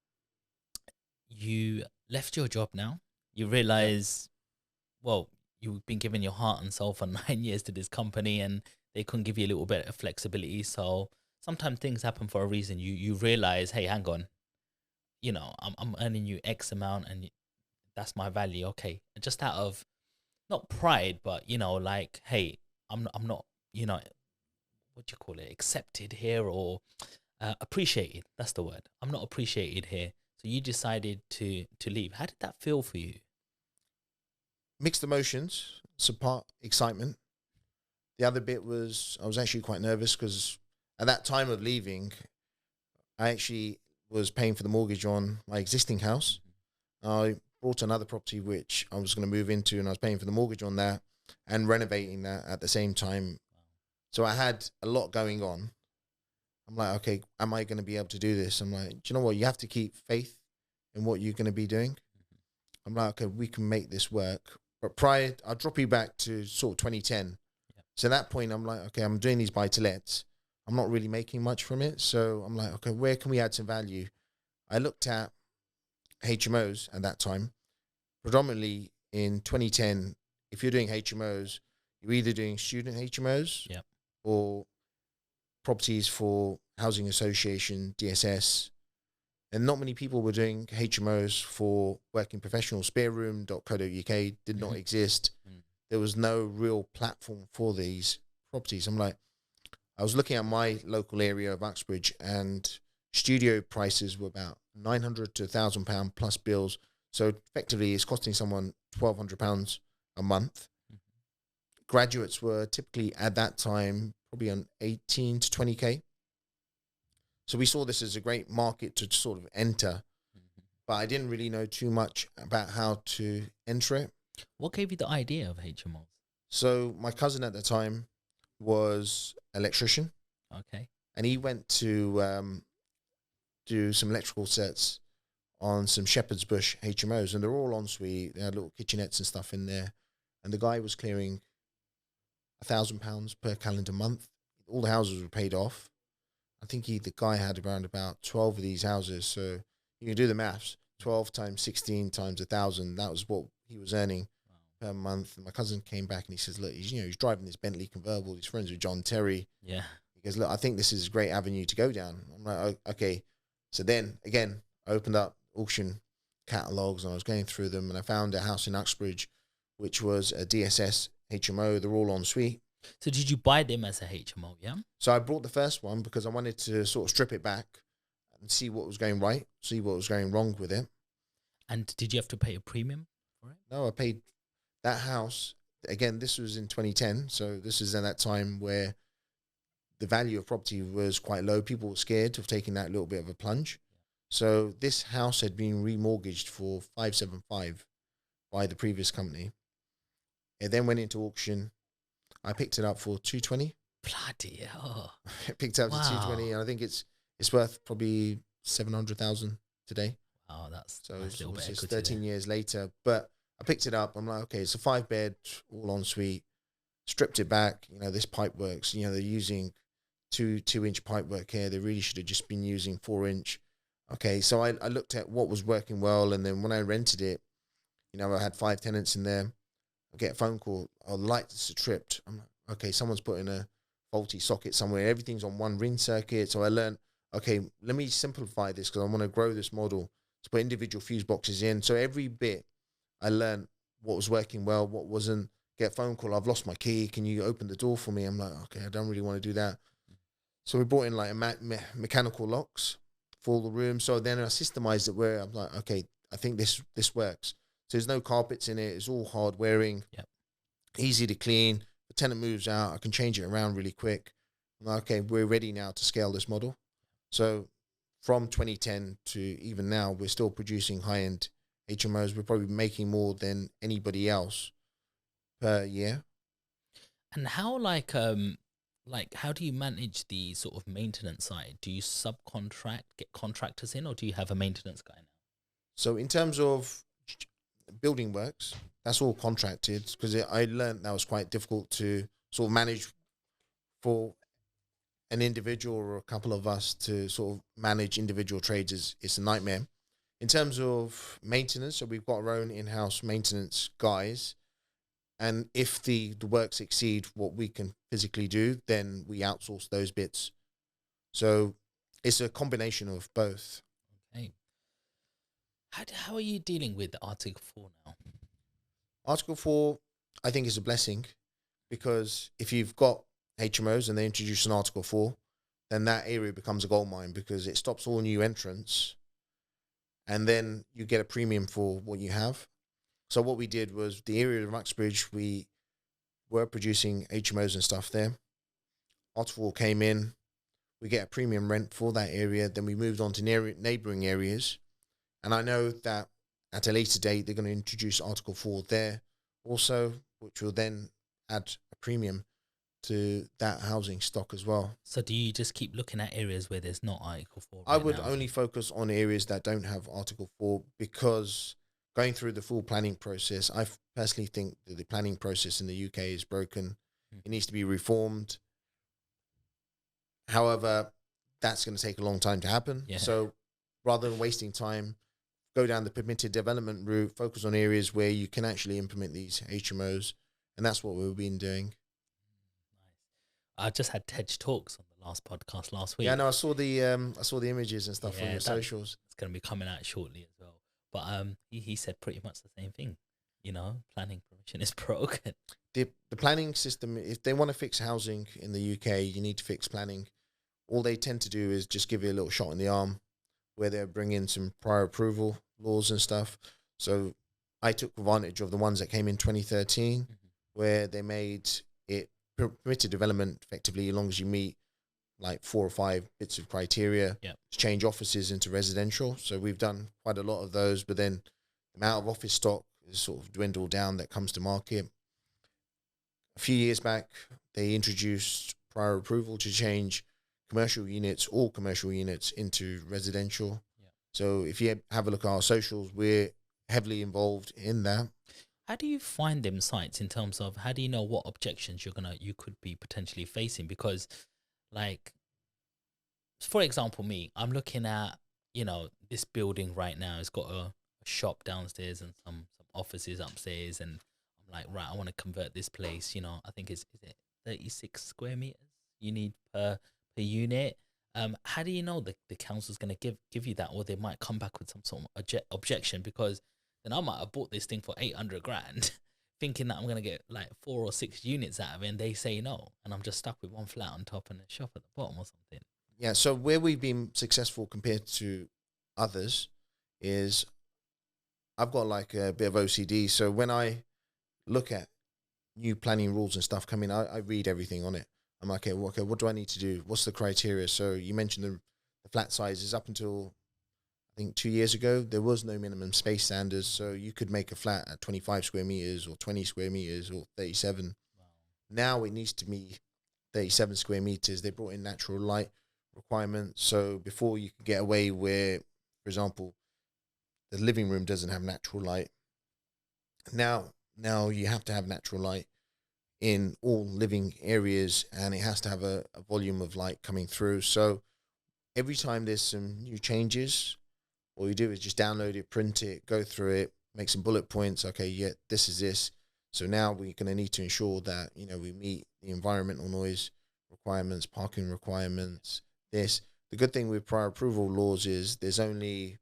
you left your job now. You realize, well, you've been giving your heart and soul for 9 years to this company, and they couldn't give you a little bit of flexibility. So sometimes things happen for a reason. You realize, hey, hang on, you know, I'm earning you X amount, and that's my value. Okay, just out of not pride, but you know, like, hey, I'm not, you know, what do you call it, accepted here, or appreciated. That's the word. I'm not appreciated here. So you decided to leave. How did that feel for you? Mixed emotions, so part excitement. The other bit was I was actually quite nervous because at that time of leaving, I actually was paying for the mortgage on my existing house. I bought another property which I was going to move into, and I was paying for the mortgage on that and renovating that at the same time. So I had a lot going on. I'm like, okay, am I going to be able to do this? I'm like, do you know what? You have to keep faith in what you're going to be doing. I'm like, okay, we can make this work. But prior, I'll drop you back to sort of 2010. Yeah. So at that point, I'm like, okay, I'm doing these buy-to-lets. I'm not really making much from it. So I'm like, okay, where can we add some value? I looked at HMOs at that time. Predominantly in 2010, if you're doing HMOs, you're either doing student HMOs or properties for housing association, DSS. And not many people were doing HMOs for working professionals. Spareroom.co.uk did not exist. There was no real platform for these properties. I'm like, I was looking at my local area of Uxbridge, and studio prices were about £900 to £1,000 plus bills. So effectively, it's costing someone £1,200 a month. Graduates were typically at that time probably on 18 to 20K. So we saw this as a great market to sort of enter, but I didn't really know too much about how to enter it. What gave you the idea of HMOs? So my cousin at the time was an electrician. Okay. And he went to do some electrical sets on some Shepherd's Bush HMOs, and they're all en suite. They had little kitchenettes and stuff in there. And the guy was clearing £1,000 per calendar month. All the houses were paid off. I think the guy had around about 12 of these houses. So you can do the maths. 12 times 16 times 1,000. That was what he was earning per month. And my cousin came back and he says, look, he's driving this Bentley convertible. He's friends with John Terry. Yeah. He goes, look, I think this is a great avenue to go down. I'm like, okay. So then again, I opened up auction catalogs and I was going through them, and I found a house in Uxbridge, which was a DSS HMO. They're all en suite. So did you buy them as a HMO, yeah? So I bought the first one because I wanted to sort of strip it back and see what was going right, see what was going wrong with it. And did you have to pay a premium for it? No, I paid that house. Again, this was in 2010. So this is in that time where the value of property was quite low. People were scared of taking that little bit of a plunge. So this house had been remortgaged for 575 by the previous company. It then went into auction. I picked it up for 220. Bloody hell. I picked it up for 220, and I think it's worth probably 700,000 today. Oh, that's so nice little bit it's equity 13 there. years later. But I picked it up. I'm like, okay, it's a 5-bed, all en suite. Stripped it back. This pipe works. They're using 2-inch pipe work here. They really should have just been using 4-inch. Okay, so I looked at what was working well, and then when I rented it, I had 5 tenants in there. I get a phone call, the lights are tripped. I'm like, okay, someone's put in a faulty socket somewhere. Everything's on one ring circuit. So I learned, okay, let me simplify this because I want to grow this model to put individual fuse boxes in. So every bit I learned what was working well, what wasn't. Get a phone call, I've lost my key. Can you open the door for me? I'm like, okay, I don't really want to do that. So we brought in like mechanical locks for all the rooms. So then I systemized it where I'm like, okay, I think this works. So there's no carpets in it. It's all hard wearing, easy to clean. The tenant moves out, I can change it around really quick. I'm like, okay, we're ready now to scale this model. So from 2010 to even now, we're still producing high-end HMOs. We're probably making more than anybody else per year. And how how do you manage the sort of maintenance side? Do you subcontract, get contractors in, or do you have a maintenance guy now? So in terms of building works, that's all contracted, because I learned that was quite difficult to sort of manage for an individual or a couple of us to sort of manage individual trades. It's a nightmare. In terms of maintenance, so we've got our own in-house maintenance guys, and if the works exceed what we can physically do, then we outsource those bits. So it's a combination of both. Okay. How are you dealing with Article 4 now? Article 4, I think, is a blessing, because if you've got HMOs and they introduce an Article 4, then that area becomes a goldmine, because it stops all new entrants, and then you get a premium for what you have. So what we did was, the area of Uxbridge, we were producing HMOs and stuff there. Article 4 came in, we get a premium rent for that area, then we moved on to neighbouring areas. And I know that at a later date, they're going to introduce Article 4 there also, which will then add a premium to that housing stock as well. So do you just keep looking at areas where there's not Article 4? I would only focus on areas that don't have Article 4, because going through the full planning process, I personally think that the planning process in the UK is broken. It needs to be reformed. However, that's going to take a long time to happen. Yeah. So rather than wasting time, go down the permitted development route, focus on areas where you can actually implement these HMOs. And that's what we've been doing. I just had TED Talks on the last podcast last week. Yeah, no, I saw the images and stuff on your socials. It's going to be coming out shortly as well. But he said pretty much the same thing. You know, planning permission is broken. The planning system, if they want to fix housing in the UK, you need to fix planning. All they tend to do is just give you a little shot in the arm, where they're bringing some prior approval laws and stuff. So I took advantage of the ones that came in 2013, where they made it permitted development effectively, as long as you meet like 4 or 5 bits of criteria to change offices into residential. So we've done quite a lot of those, but then the amount of office stock is sort of dwindled down that comes to market. A few years back, they introduced prior approval to change all commercial units into residential. So if you have a look at our socials, we're heavily involved in that. How do you find them sites in terms of, how do you know what objections you could be potentially facing? Because, like, for example, I'm looking at, this building right now. It's got a shop downstairs and some offices upstairs, and I'm like, right, I want to convert this place. I think is it 36 square meters you need per unit. How do you know the council's going to give you that, or they might come back with some sort of objection? Because then I might have bought this thing for 800 grand thinking that I'm going to get like 4 or 6 units out of it, and they say no, and I'm just stuck with one flat on top and a shop at the bottom or something. Yeah, so where we've been successful compared to others is, I've got like a bit of OCD. So when I look at new planning rules and stuff coming, I read everything on it. I'm like, okay, what do I need to do? What's the criteria? So you mentioned the flat sizes. Up until, I think, 2 years ago, there was no minimum space standards. So you could make a flat at 25 square meters or 20 square meters or 37. Wow. Now it needs to be 37 square meters. They brought in natural light requirements. So before, you could get away where, for example, the living room doesn't have natural light. Now you have to have natural light in all living areas, and it has to have a volume of light coming through. So every time there's some new changes, all you do is just download it, print it, go through it, make some bullet points. Okay, yeah, this is this. So now we're going to need to ensure that, we meet the environmental noise requirements, parking requirements, this. The good thing with prior approval laws is there's only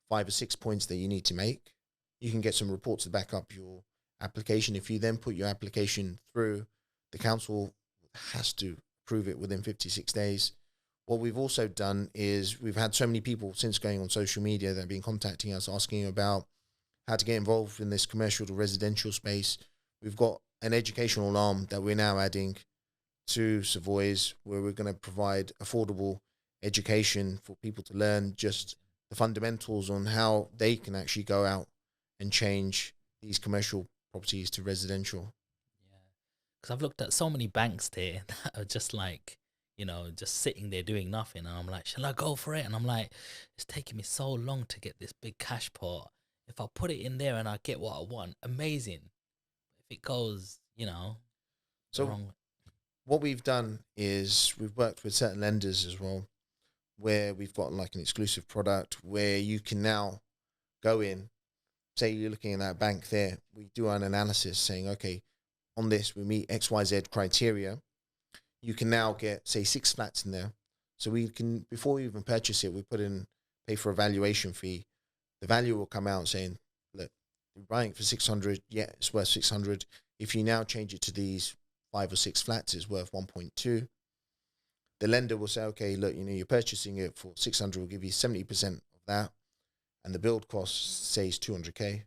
5 or 6 points that you need to make. You can get some reports to back up your application. If you then put your application through, the council has to approve it within 56 days. What we've also done is, we've had so many people since going on social media that have been contacting us, asking about how to get involved in this commercial to residential space. We've got an educational arm that we're now adding to Savoys, where we're going to provide affordable education for people to learn just the fundamentals on how they can actually go out and change these commercial properties to residential. Yeah, because I've looked at so many banks there that are just like, just sitting there doing nothing, and I'm like, shall I go for it? And I'm like, it's taking me so long to get this big cash pot. if I put it in there and I get what I want, amazing. If it goes, the So wrong way. what we've done is we've worked with certain lenders as well, where we've got like an exclusive product where you can now go in, say you're looking at that bank there, we do an analysis saying, okay, on this, we meet XYZ criteria. You can now get, say, 6 flats in there. So we can, before we even purchase it, we pay for a valuation fee. The value will come out saying, look, you're buying it for 600. Yeah, it's worth 600. If you now change it to these 5 or 6 flats, it's worth 1.2. The lender will say, okay, look, you're purchasing it for 600. We'll give you 70% of that. And the build cost says 200K.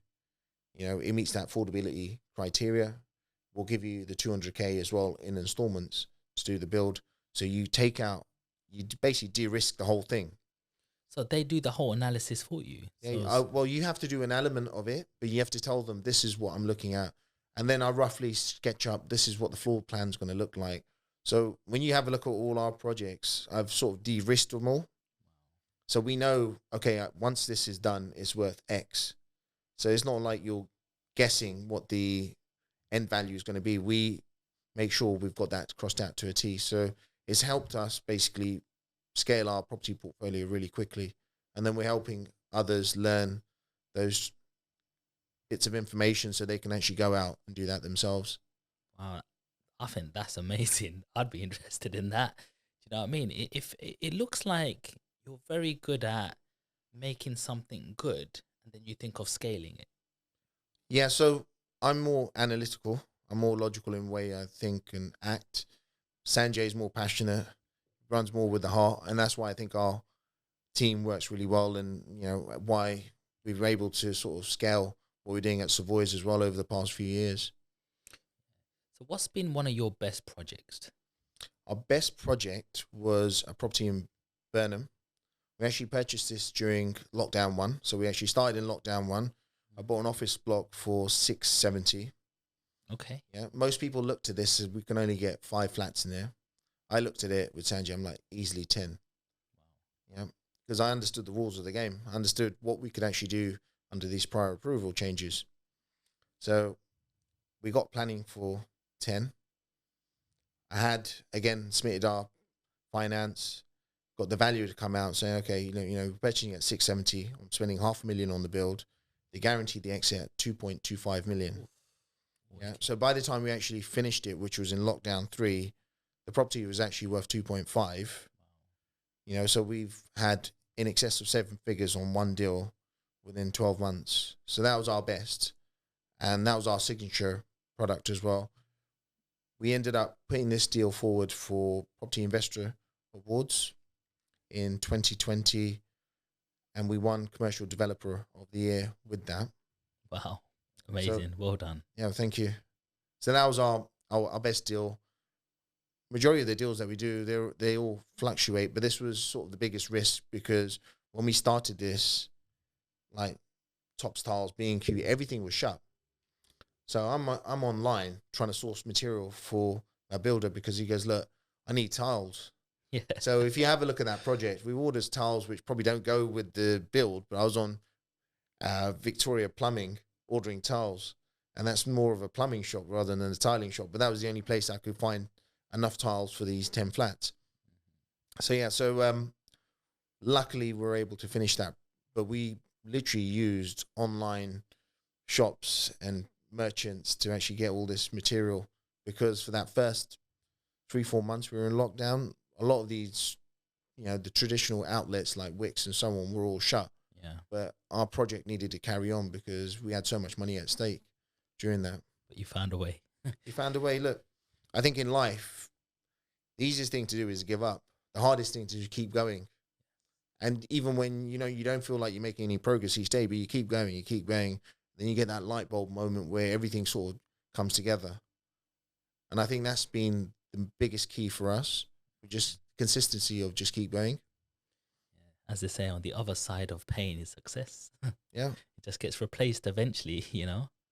It meets that affordability criteria. We'll give you the 200K as well in installments to do the build. So you basically de-risk the whole thing. So they do the whole analysis for you. Yeah, well, you have to do an element of it, but you have to tell them this is what I'm looking at. And then I roughly sketch up, this is what the floor plan is going to look like. So when you have a look at all our projects, I've sort of de-risked them all. So we know, okay, once this is done, it's worth X. So it's not like you're guessing what the end value is going to be. We make sure we've got that crossed out to a T. So it's helped us basically scale our property portfolio really quickly. And then we're helping others learn those bits of information so they can actually go out and do that themselves. Wow, I think that's amazing. I'd be interested in that. Do you know what I mean? If it looks like you're very good at making something good, and then you think of scaling it. Yeah, so I'm more analytical. I'm more logical in the way I think and act. Sanjay's more passionate, runs more with the heart, and that's why I think our team works really well, and why we were able to sort of scale what we're doing at Savoys as well over the past few years. So what's been one of your best projects? Our best project was a property in Burnham. We actually purchased this during lockdown 1. So we actually started in lockdown 1. I bought an office block for 670. Okay. Yeah. Most people looked at this as we can only get 5 flats in there. I looked at it with Sanjay, I'm like, easily 10. Wow. Yeah. Because I understood the rules of the game. I understood what we could actually do under these prior approval changes. So we got planning for 10. I had, again, submitted our finance, got the value to come out saying, okay, purchasing at 670, I'm spending $500,000 on the build. They guaranteed the exit at 2.25 million. Yeah. So by the time we actually finished it, which was in lockdown 3, the property was actually worth 2.5. So we've had in excess of 7 figures on one deal within 12 months. So that was our best. And that was our signature product as well. We ended up putting this deal forward for Property Investor Awards in 2020, and we won Commercial Developer of the Year with that. Wow. Amazing. Well done. Yeah, thank you. So that was our best deal. Majority of the deals that we do, they all fluctuate, but this was sort of the biggest risk because when we started this, like Tops Tiles, B&Q, everything was shut. So I'm online trying to source material for a builder because he goes, look, I need tiles. Yeah. So if you have a look at that project, we ordered tiles which probably don't go with the build, but I was on Victoria Plumbing ordering tiles, and that's more of a plumbing shop rather than a tiling shop. But that was the only place I could find enough tiles for these 10 flats. So yeah, luckily we were able to finish that, but we literally used online shops and merchants to actually get all this material because for that first 3-4 months we were in lockdown, a lot of these, the traditional outlets like Wix and so on were all shut. Yeah. But our project needed to carry on because we had so much money at stake during that. But you found a way. You found a way. Look, I think in life, the easiest thing to do is give up. The hardest thing to keep going. And even when, you don't feel like you're making any progress each day, but you keep going, then you get that light bulb moment where everything sort of comes together. And I think that's been the biggest key for us. Just consistency of just keep going. As they say, on the other side of pain is success. Yeah. It just gets replaced eventually,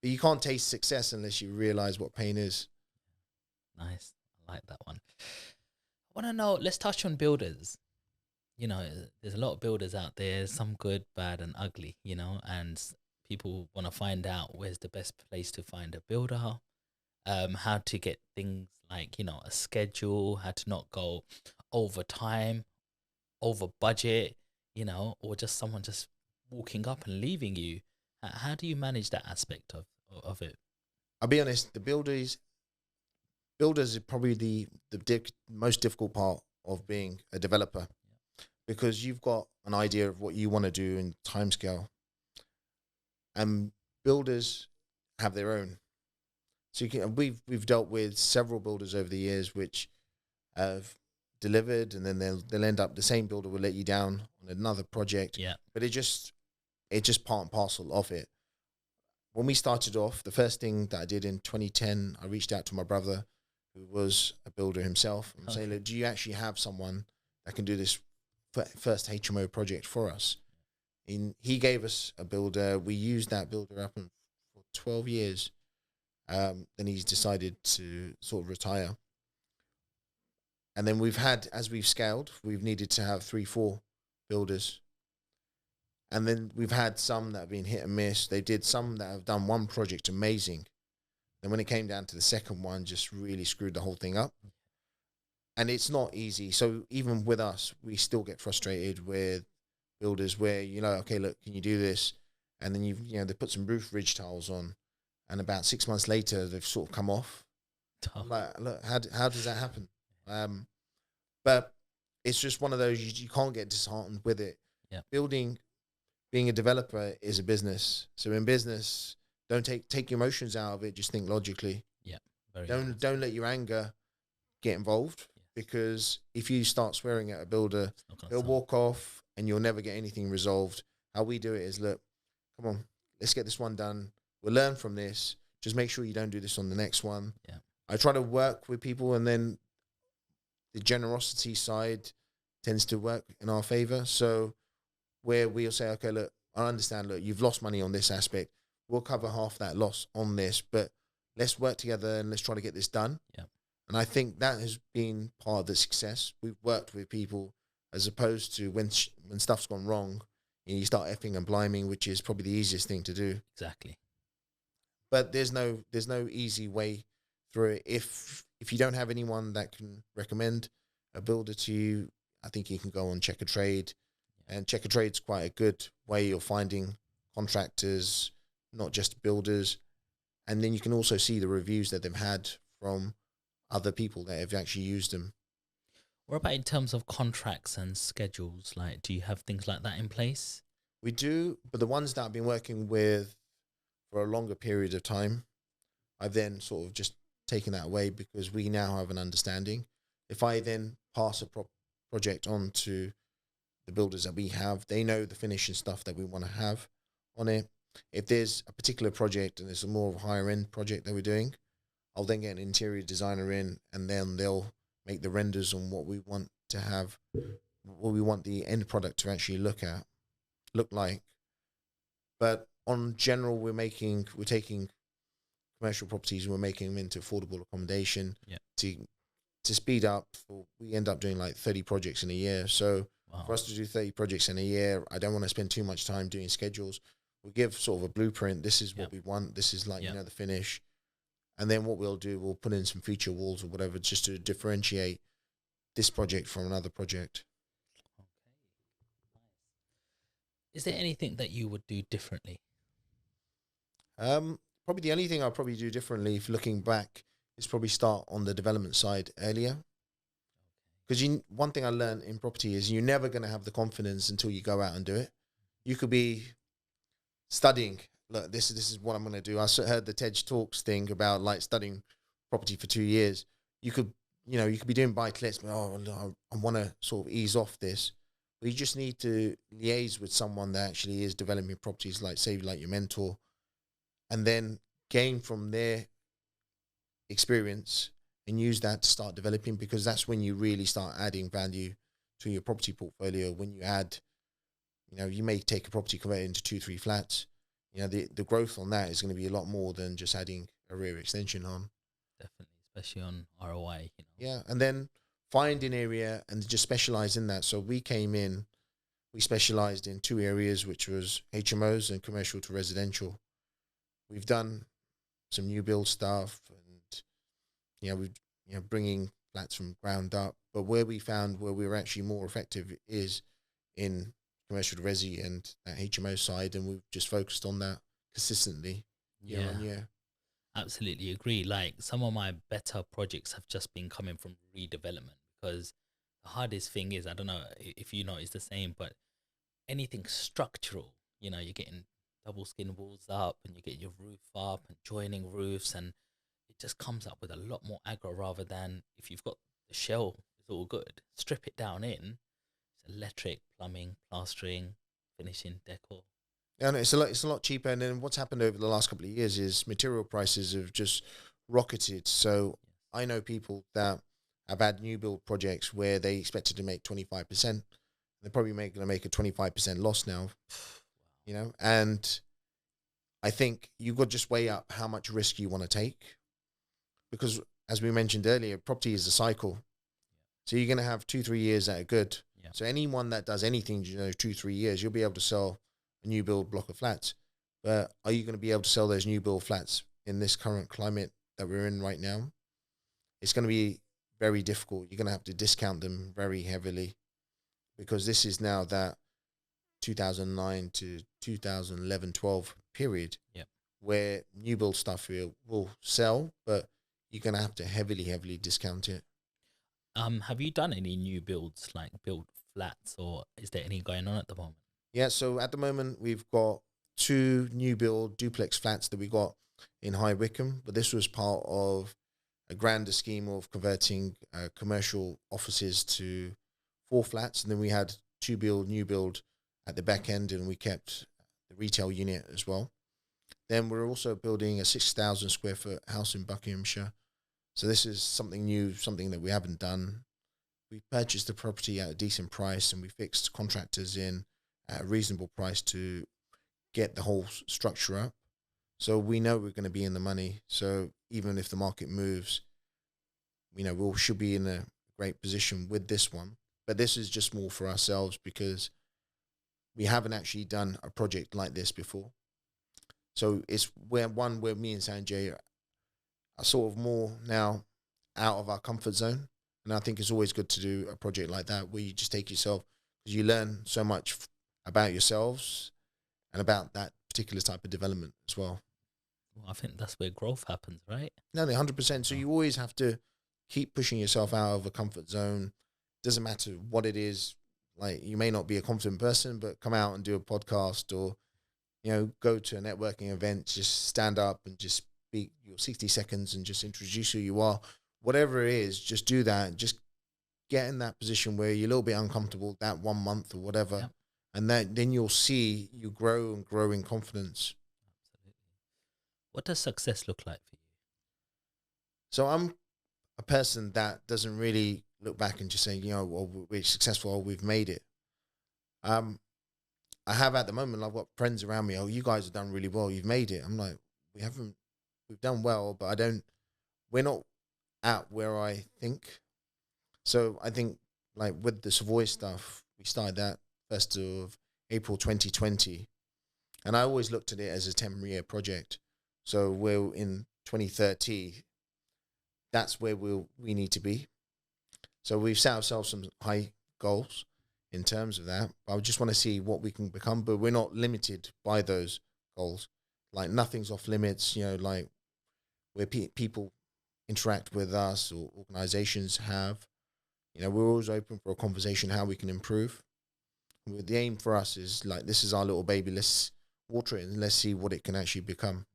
But you can't taste success unless you realize what pain is. Nice. I like that one. I want to know, let's touch on builders. There's a lot of builders out there, some good, bad, and ugly, and people want to find out where's the best place to find a builder, how to get things like, a schedule, how to not go over time, over budget, or just someone just walking up and leaving you. How do you manage that aspect of it? I'll be honest, builders are probably the most difficult part of being a developer, because you've got an idea of what you want to do in timescale, and builders have their own. So we've dealt with several builders over the years which have delivered, and then they'll end up, the same builder will let you down on another project. Yeah. But it's just part and parcel of it. When we started off, the first thing that I did in 2010, I reached out to my brother, who was a builder himself, and say, look, do you actually have someone that can do this first HMO project for us? And he gave us a builder. We used that builder up for 12 years. Then he's decided to sort of retire. And then as we've scaled, we've needed to have 3-4 builders. And then we've had some that have been hit and miss. They did some that have done one project amazing. Then when it came down to the second one, just really screwed the whole thing up. And it's not easy. So even with us, we still get frustrated with builders where, okay, look, can you do this? And then they put some roof ridge tiles on, and about 6 months later, they've sort of come off. Like, look, how does that happen? But it's just one of those, you can't get disheartened with it. Yeah. Being a developer is a business. So in business, don't take your emotions out of it. Just think logically. Yeah. Don't let your anger get involved, because if you start swearing at a builder, they'll walk off and you'll never get anything resolved. How we do it is, look, come on, let's get this one done. We'll learn from this. Just make sure you don't do this on the next one. Yeah. I try to work with people, and then the generosity side tends to work in our favor. So where we'll say, okay, look, I understand, look, you've lost money on this aspect. We'll cover half that loss on this, but let's work together and let's try to get this done. Yeah. And I think that has been part of the success. We've worked with people, as opposed to when stuff's gone wrong, you start effing and bliming, which is probably the easiest thing to do. Exactly. But there's no easy way through it. If you don't have anyone that can recommend a builder to you, I think you can go on Checker Trade. And Checker Trade's quite a good way of finding contractors, not just builders. And then you can also see the reviews that they've had from other people that have actually used them. What about in terms of contracts and schedules? Like, do you have things like that in place? We do, but the ones that I've been working with for a longer period of time, I've then sort of just taken that away, because we now have an understanding. If I then pass a project on to the builders that we have, they know the finishing stuff that we want to have on it. If there's a particular project and it's a more of a higher end project that we're doing, I'll then get an interior designer in, and then they'll make the renders on what we want to have, what we want the end product to actually look like. But on general, we're taking commercial properties and we're making them into affordable accommodation. Yeah. To speed up. We end up doing like 30 projects in a year. So for us to do 30 projects in a year, I don't want to spend too much time doing schedules. We give sort of a blueprint. This is what we want. This is like, the finish. And then what we'll do, we'll put in some feature walls or whatever, just to differentiate this project from another project. Okay. Is there anything that you would do differently? Probably the only thing I'll probably do differently, if looking back, is probably start on the development side earlier. Because one thing I learned in property is you're never going to have the confidence until you go out and do it. You could be studying. Look, this is what I'm going to do. I heard the TED Talks thing about like studying property for 2 years. You could be doing buy-to-lets, but I want to sort of ease off this. But you just need to liaise with someone that actually is developing properties, like say like your mentor, and then gain from their experience and use that to start developing, because that's when you really start adding value to your property portfolio. When you add, you may take a property, convert it into 2-3 flats. The growth on that is going to be a lot more than just adding a rear extension on. Definitely, especially on ROI. Yeah, and then find an area and just specialize in that. So we we specialized in two areas, which was HMOs and commercial to residential. We've done some new build stuff, and we bringing flats from ground up. But where we found where we were actually more effective is in commercial to resi and that HMO side, and we've just focused on that consistently year on year. Absolutely agree. Like, some of my better projects have just been coming from redevelopment, because the hardest thing is, I don't know if you know, it's the same, but anything structural, you're getting double skin walls up, and you get your roof up and joining roofs, and it just comes up with a lot more aggro, rather than if you've got the shell, it's all good. Strip it down in, it's electric, plumbing, plastering, finishing, decor. And it's a lot cheaper. And then what's happened over the last couple of years is material prices have just rocketed. So I know people that have had new build projects where they expected to make 25%. They're probably going to make a 25% loss now, and I think you've got to just weigh up how much risk you want to take, because as we mentioned earlier, property is a cycle. So you're going to have 2-3 years that are good. Yeah. So anyone that does anything, 2-3 years, you'll be able to sell a new build block of flats. But are you going to be able to sell those new build flats in this current climate that we're in right now? It's going to be very difficult. You're going to have to discount them very heavily, because this is now that 2009 to 2011-12 period where new build stuff will sell, but you're going to have to heavily discount it. Have you done any new builds, like build flats, or is there any going on at the moment? Yeah, so at the moment we've got 2 new build duplex flats that we got in High Wycombe, but this was part of a grander scheme of converting commercial offices to 4 flats, and then we had 2 new build at the back end, and we kept the retail unit as well. Then we're also building a 6,000 square foot house in Buckinghamshire. So this is something new, something that we haven't done. We purchased the property at a decent price, and we fixed contractors in at a reasonable price to get the whole structure up. So we know we're going to be in the money. So even if the market moves, we should be in a great position with this one. But this is just more for ourselves, because we haven't actually done a project like this before. So it's where me and Sanjay are sort of more now out of our comfort zone. And I think it's always good to do a project like that, where you just take yourself, because you learn so much about yourselves and about that particular type of development as well. Well, I think that's where growth happens, right? No, 100%. So you always have to keep pushing yourself out of a comfort zone. Doesn't matter what it is. Like, you may not be a confident person, but come out and do a podcast, or go to a networking event, just stand up and just speak your 60 seconds and just introduce who you are. Whatever it is, just do that. Just get in that position where you're a little bit uncomfortable that 1 month or whatever. Yep. And then you'll see you grow in confidence. Absolutely. What does success look like for you? So I'm a person that doesn't really look back and just say, well, we're successful, or we've made it. I have at the moment, I've got friends around me, you guys have done really well, you've made it. I'm like, we've done well, but we're not at where I think. So I think, like, with the Savoys stuff, we started that 1st of April 2020. And I always looked at it as a 10-year project. So we're in 2030. That's where we need to be. So we've set ourselves some high goals in terms of that. I just want to see what we can become, but we're not limited by those goals. Like, nothing's off limits, like where people interact with us or organizations have. We're always open for a conversation, how we can improve. The aim for us is, like, this is our little baby. Let's water it and let's see what it can actually become.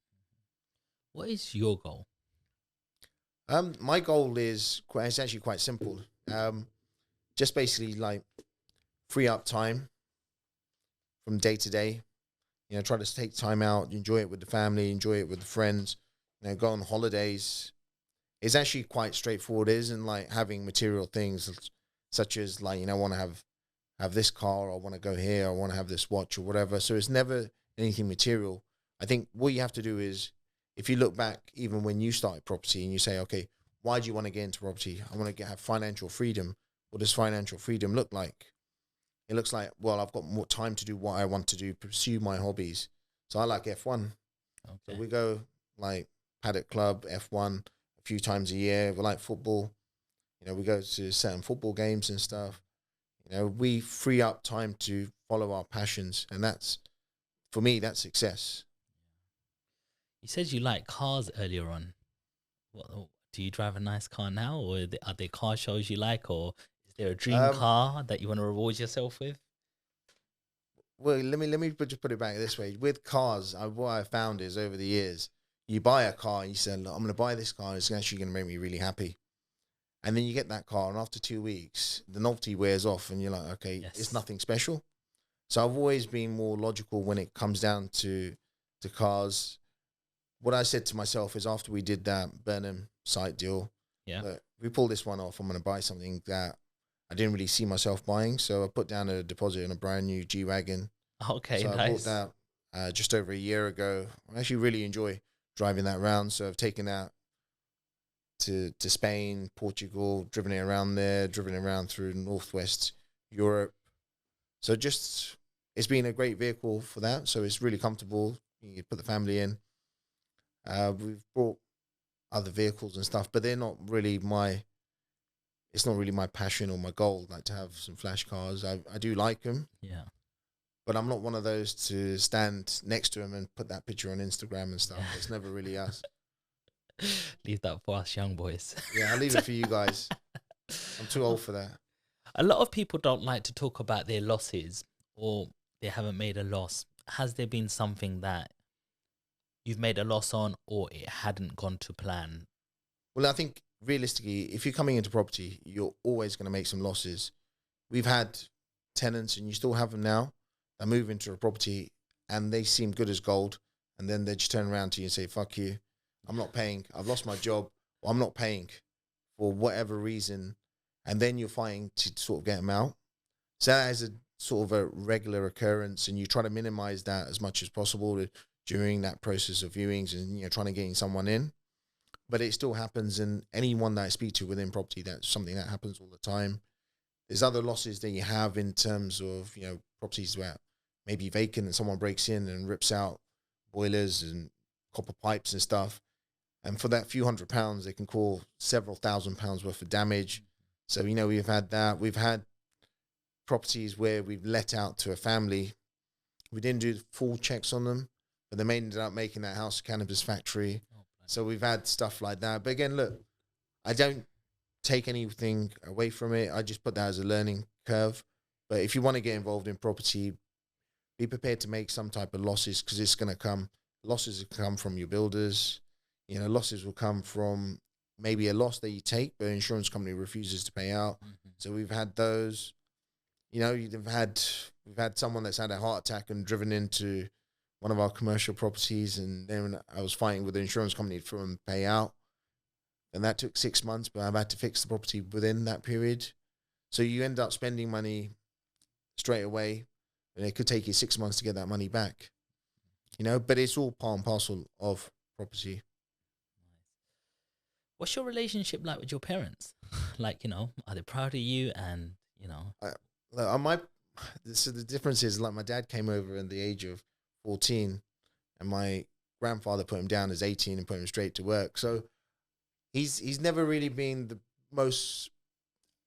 What is your goal? My goal is it's actually quite simple. Just basically, like, free up time from day to day. Try to take time out, enjoy it with the family, enjoy it with the friends. Go on holidays. It's actually quite straightforward. It isn't like having material things such as, like, I want to have this car, or I want to go here, or I want to have this watch or whatever. So it's never anything material. I think what you have to do is, if you look back, even when you started property and you say, okay, why do you want to get into property? I want to have financial freedom. What does financial freedom look like? it looks like, well, I've got more time to do what I want to do, pursue my hobbies. So I like F1. Okay. So we go like Paddock Club, F1 a few times a year. We like football. You know, we go to certain football games and stuff. You know, we free up time to follow our passions. And that's, for me, that's success. You said you like cars earlier on. What do you drive a nice car now, or are there car shows you like, or is there a dream car that you want to reward yourself with? Well, let me just put it back this way. With cars, what I found is over the years, you buy a car and you say, look, I'm going to buy this car. It's actually going to make me really happy. And then you get that car, and after 2 weeks, the novelty wears off, and you're like, okay, It's nothing special. So I've always been more logical when it comes down to cars. What I said to myself is, after we did that Burnham site deal, if we pull this one off, I'm going to buy something that I didn't really see myself buying. So I put down a deposit on a brand new G-Wagon. Okay, so nice. I bought that just over a year ago. I actually really enjoy driving that around. So I've taken that to Spain, Portugal, driven it around there, driven it around through Northwest Europe. So just, it's been a great vehicle for that. So it's really comfortable. You put the family in. We've brought other vehicles and stuff, but they're not really it's not really my passion or my goal, like to have some flash cars. I do like them. Yeah. But I'm not one of those to stand next to them and put that picture on Instagram and stuff. It's never really us. Leave that for us young boys. Yeah, I'll leave it for you guys. I'm too old for that. A lot of people don't like to talk about their losses, or they haven't made a loss. Has there been something that you've made a loss on, or it hadn't gone to plan? Well, I think realistically, if you're coming into property, you're always going to make some losses. We've had tenants, and you still have them now, that move into a property and they seem good as gold, and then they just turn around to you and say, fuck you, I'm not paying, I've lost my job, or I'm not paying for whatever reason, and then you're fighting to sort of get them out. So that is a sort of a regular occurrence, and you try to minimize that as much as possible during that process of viewings, and, you know, trying to get someone in. But it still happens, and anyone that I speak to within property, that's something that happens all the time. There's other losses that you have in terms of, you know, properties where maybe vacant and someone breaks in and rips out boilers and copper pipes and stuff. And for that few £100, they can call several £1,000s worth of damage. So, you know, we've had that. We've had properties where we've let out to a family. We didn't do full checks on them, but they ended up making that house a cannabis factory. So we've had stuff like that. But again, look, I don't take anything away from it. I just put that as a learning curve. But if you want to get involved in property, be prepared to make some type of losses, because it's going to come. Losses will come from your builders. You know, losses will come from maybe a loss that you take, but an insurance company refuses to pay out. Mm-hmm. So we've had those. You know, we've had someone that's had a heart attack and driven into one of our commercial properties, and then I was fighting with the insurance company for them to pay out. And that took 6 months, but I've had to fix the property within that period. So you end up spending money straight away, and it could take you 6 months to get that money back. You know, but it's all part and parcel of property. What's your relationship like with your parents? Like, you know, are they proud of you? And, you know, so the difference is, like, my dad came over at the age of 14, and my grandfather put him down as 18 and put him straight to work. So he's never really been the most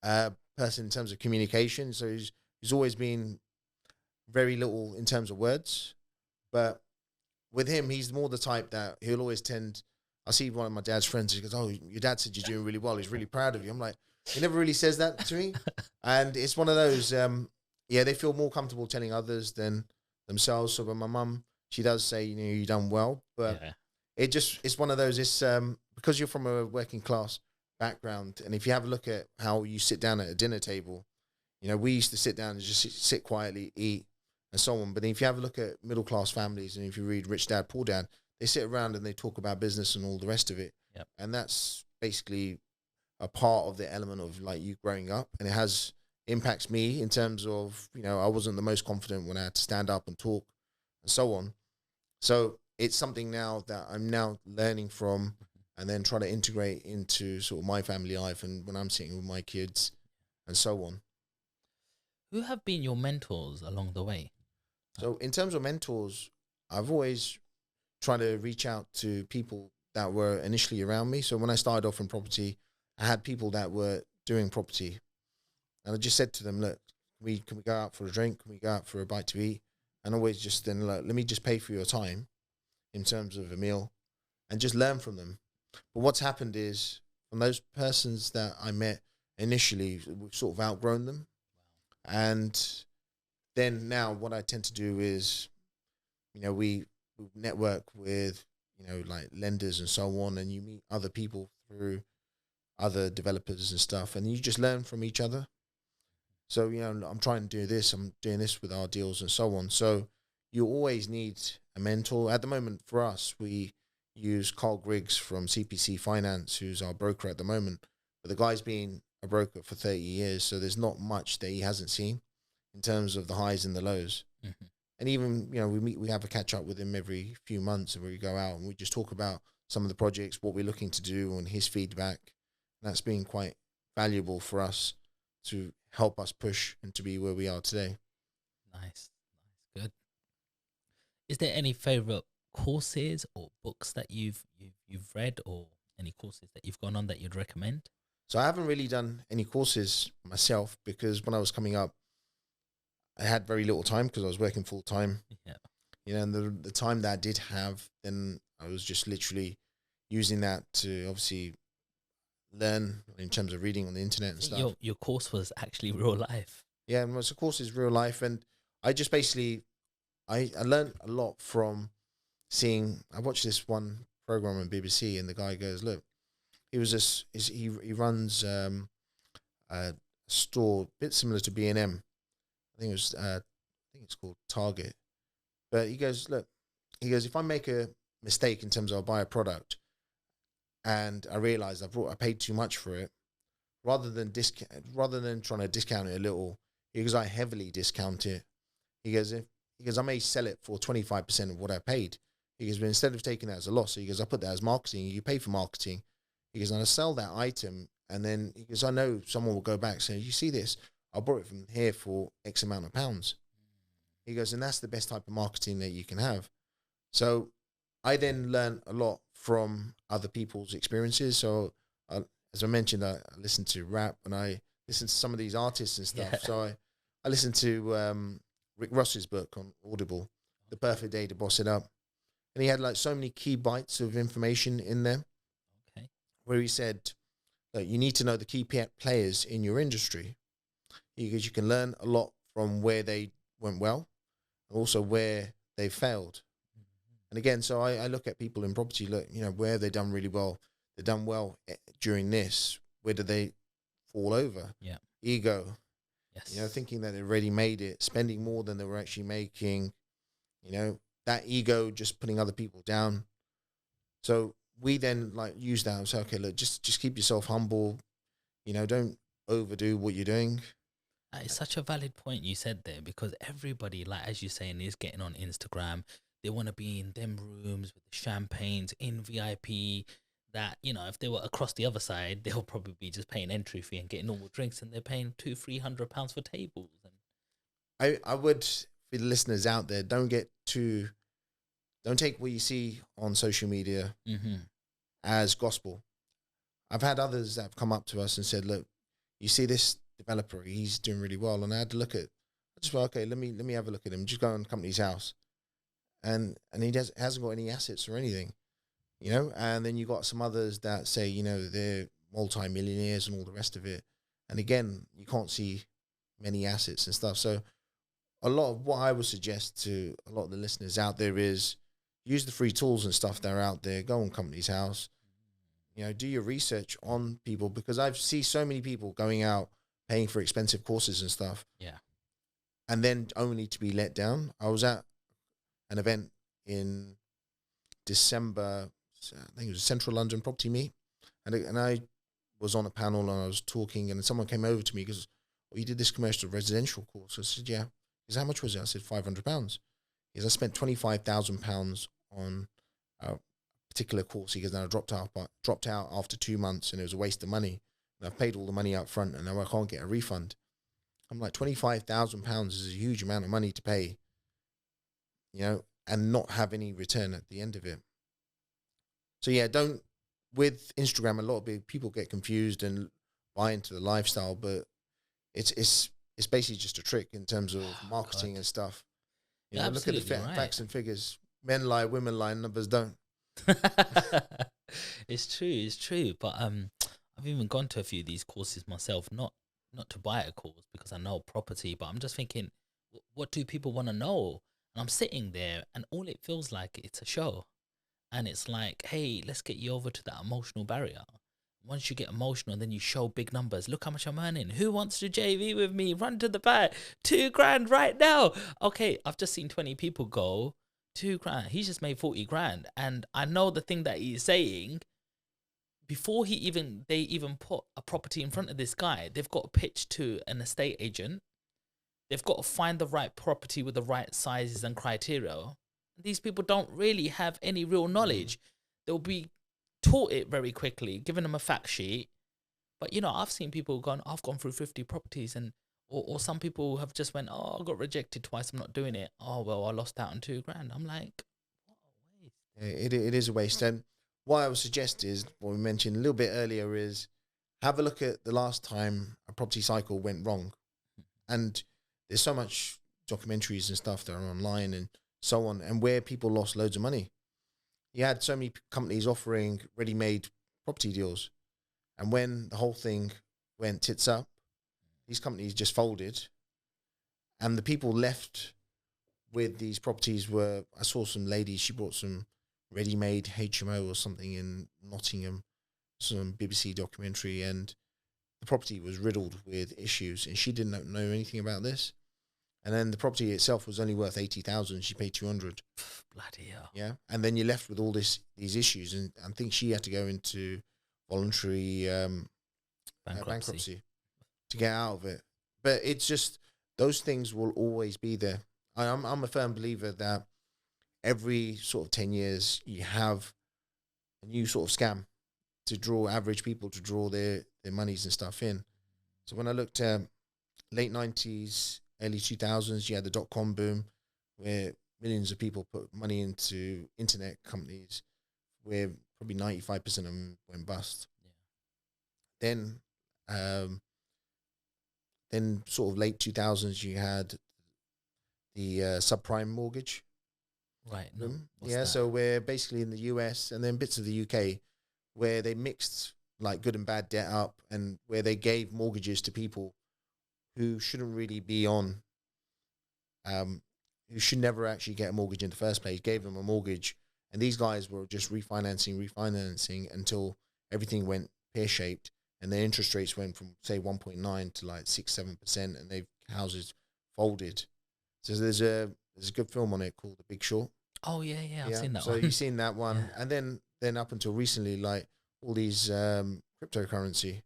person in terms of communication. So he's always been very little in terms of words. But with him, he's more the type that he'll always I see one of my dad's friends, he goes, oh, your dad said you're doing really well, he's really proud of you. I'm like, he never really says that to me. And it's one of those, they feel more comfortable telling others than themselves. So when my mum, she does say, you know, you've done well, but it's one of those, it's because you're from a working class background, and if you have a look at how you sit down at a dinner table, you know, we used to sit down and just sit quietly, eat, and so on. But then if you have a look at middle class families, and if you read Rich Dad, Poor Dad, they sit around and they talk about business and all the rest of it. Yep. And that's basically a part of the element of, like, you growing up, and it impacts me in terms of, you know, I wasn't the most confident when I had to stand up and talk and so on. So it's something now that I'm now learning from, and then try to integrate into sort of my family life, and when I'm sitting with my kids and so on. Who have been your mentors along the way? So in terms of mentors, I've always tried to reach out to people that were initially around me. So when I started off in property, I had people that were doing property, and I just said to them, look, can we go out for a drink? Can we go out for a bite to eat? And always just then, like, let me just pay for your time in terms of a meal and just learn from them. But what's happened is, from those persons that I met initially, we've sort of outgrown them. And then now what I tend to do is, we network with, like lenders and so on, and you meet other people through other developers and stuff, and you just learn from each other. So, I'm trying to do this, I'm doing this with our deals and so on. So you always need a mentor. At the moment, for us, we use Carl Griggs from CPC Finance, who's our broker at the moment. But the guy's been a broker for 30 years, so there's not much that he hasn't seen in terms of the highs and the lows. Mm-hmm. And even, we have a catch up with him every few months where we go out and we just talk about some of the projects, what we're looking to do, and his feedback. And that's been quite valuable for us to help us push and to be where we are today. Nice. Good. Is there any favorite courses or books that you've read, or any courses that you've gone on that you'd recommend? So I haven't really done any courses myself, because when I was coming up, I had very little time because I was working full time. Yeah. And the time that I did have, then I was just literally using that to obviously learn in terms of reading on the internet and stuff. Your course was actually real life. Yeah, and the course is real life, and I just basically I learned a lot from seeing. I watched this one program on BBC, and the guy goes, "Look, he runs a store a bit similar to B&M. I think it's called Target, but he goes, look, if I make a mistake in terms of I buy a product, and I realize I paid too much for it, rather than trying to discount it a little, he goes, I heavily discount it. He goes, I may sell it for 25% of what I paid. He goes, but instead of taking that as a loss, he goes, I put that as marketing. You pay for marketing. He goes, and I sell that item, and then he goes, I know someone will go back saying, you see this? I bought it from here for X amount of pounds. He goes, and that's the best type of marketing that you can have. So I then learned a lot from other people's experiences. So as I mentioned, I listened to rap, and I listened to some of these artists and stuff. Yeah. So I listened to Rick Ross's book on Audible, The Perfect Day to Boss It Up. And he had like so many key bites of information in there. Okay. Where he said that you need to know the key players in your industry, because you can learn a lot from where they went well and also where they failed. And again, so I look at people in property, look, where have they done really well? They've done well during this. Where did they fall over? Yeah. Ego. Yes. Thinking that they already made it, spending more than they were actually making, that ego, just putting other people down. So we then use that and say, okay, look, just keep yourself humble. Don't overdo what you're doing. It's such a valid point you said there, because everybody, as you're saying, is getting on Instagram. They want to be in them rooms with the champagnes in VIP, that, if they were across the other side, they'll probably be just paying entry fee and getting normal drinks, and they're paying £200-300 for tables. And I would, for the listeners out there, don't take what you see on social media as gospel. I've had others that have come up to us and said, look, you see this developer, he's doing really well. And I had to look at, I just thought, okay, let me have a look at him. Just go on the company's house. And he hasn't got any assets or anything, and then you got some others that say, they're multi-millionaires and all the rest of it. And again, you can't see many assets and stuff. So a lot of what I would suggest to a lot of the listeners out there is use the free tools and stuff that are out there. Go on company's house, do your research on people, because I've seen so many people going out, paying for expensive courses and stuff. Yeah. And then only to be let down. I was at an event in December, I think it was a Central London Property Meet, and I was on a panel and I was talking, and someone came over to me because, well, you did this commercial residential course. I said, yeah. He said, how much was it? I said, £500. He said, I spent £25,000 on a particular course. He goes, now I dropped out after 2 months, and it was a waste of money. And I've paid all the money up front, and now I can't get a refund. I'm like, £25,000 is a huge amount of money to pay, and not have any return at the end of it. So yeah, with Instagram, a lot of people get confused and buy into the lifestyle, but it's basically just a trick in terms of marketing and stuff. Look at the facts and figures. Men lie, women lie, numbers don't. It's true. But I've even gone to a few of these courses myself, not to buy a course because I know property, but I'm just thinking, what do people want to know? And I'm sitting there, and all it feels like, it's a show. And it's like, hey, let's get you over to that emotional barrier. Once you get emotional, then you show big numbers. Look how much I'm earning. Who wants to JV with me? Run to the back. $2,000 right now. Okay, I've just seen 20 people go. $2,000. He's just made 40 grand. And I know the thing that he's saying, before they even put a property in front of this guy, they've got to pitch to an estate agent. They've got to find the right property with the right sizes and criteria. These people don't really have any real knowledge. They'll be taught it very quickly, giving them a fact sheet. But I've seen people I've gone through 50 properties, and or some people have just went, oh, I got rejected twice, I'm not doing it. Oh well, I lost out on $2,000. I'm like, what a waste. It is a waste. And what I would suggest is, what we mentioned a little bit earlier, is have a look at the last time a property cycle went wrong. And there's so much documentaries and stuff that are online and so on, and where people lost loads of money. You had so many companies offering ready-made property deals, and when the whole thing went tits up, these companies just folded, and the people left with these properties were, I saw some lady, she bought some ready-made HMO or something in Nottingham, some BBC documentary, and the property was riddled with issues, and she didn't know anything about this. And then the property itself was only worth 80,000. She paid 200. Bloody hell. Yeah, and then you're left with all these issues, and I think she had to go into voluntary bankruptcy to get out of it. But it's just, those things will always be there. I'm a firm believer that every sort of 10 years you have a new sort of scam to draw average people to draw their monies and stuff in. So when I looked at late 90s, early 2000s, you had the dot-com boom where millions of people put money into internet companies where probably 95% of them went bust. Yeah. Then sort of late 2000s, you had the subprime mortgage. Right. Boom. Yeah, so we're basically in the US and then bits of the UK where they mixed like good and bad debt up, and where they gave mortgages to people who shouldn't really be on, who should never actually get a mortgage in the first place, gave them a mortgage. And these guys were just refinancing until everything went pear-shaped, and their interest rates went from, say, 1.9 to like 6-7%, and houses folded. So there's a good film on it called The Big Short. Oh, yeah, I've seen that one. So you've seen that one. Yeah. And then up until recently, like all these cryptocurrency.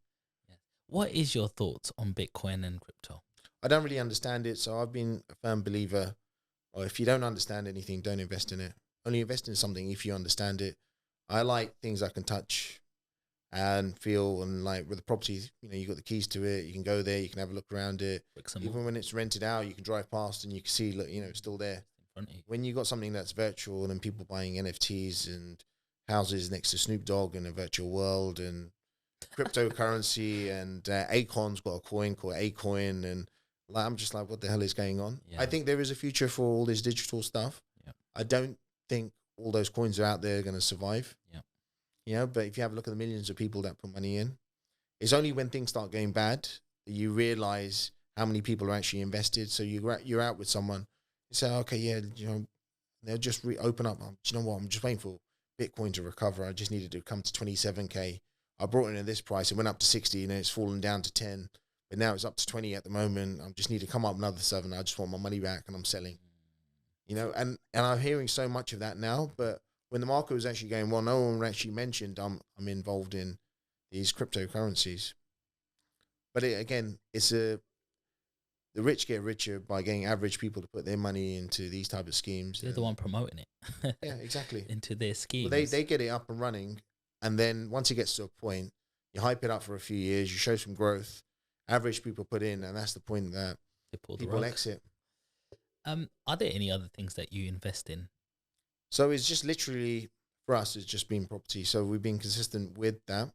What is your thoughts on Bitcoin and crypto? I don't really understand it, so I've been a firm believer, or if you don't understand anything, don't invest in it. Only invest in something if you understand it. I like things I can touch and feel, and like with the property, you got the keys to it. You can go there, you can have a look around it. Even when it's rented out, you can drive past and you can see, look, it's still there. When you got something that's virtual and people buying NFTs and houses next to Snoop Dogg in a virtual world, and cryptocurrency, and Acon's got a coin called Acoin, and like, I'm just like, what the hell is going on? Yeah. I think there is a future for all this digital stuff. Yeah. I don't think all those coins are out there going to survive. Yeah. But if you have a look at the millions of people that put money in, it's only when things start going bad that you realize how many people are actually invested. So you're out with someone, you say, okay, yeah, they'll just open up. Do you know what? I'm just waiting for Bitcoin to recover. I just needed to come to 27K. I brought it in at this price. It went up to 60, and then it's fallen down to 10. But now it's up to 20 at the moment. I just need to come up another 7. I just want my money back, and I'm selling. And I'm hearing so much of that now. But when the market was actually going, well, no one actually mentioned I'm involved in these cryptocurrencies. But the rich get richer by getting average people to put their money into these type of schemes. They're the one promoting it. Yeah, exactly. Into their schemes. Well, they get it up and running, and then once it gets to a point, you hype it up for a few years, you show some growth, average people put in, and that's the point that They pull the people rug. exit. Are there any other things that you invest in? So it's just literally, for us, it's just been property. So we've been consistent with that.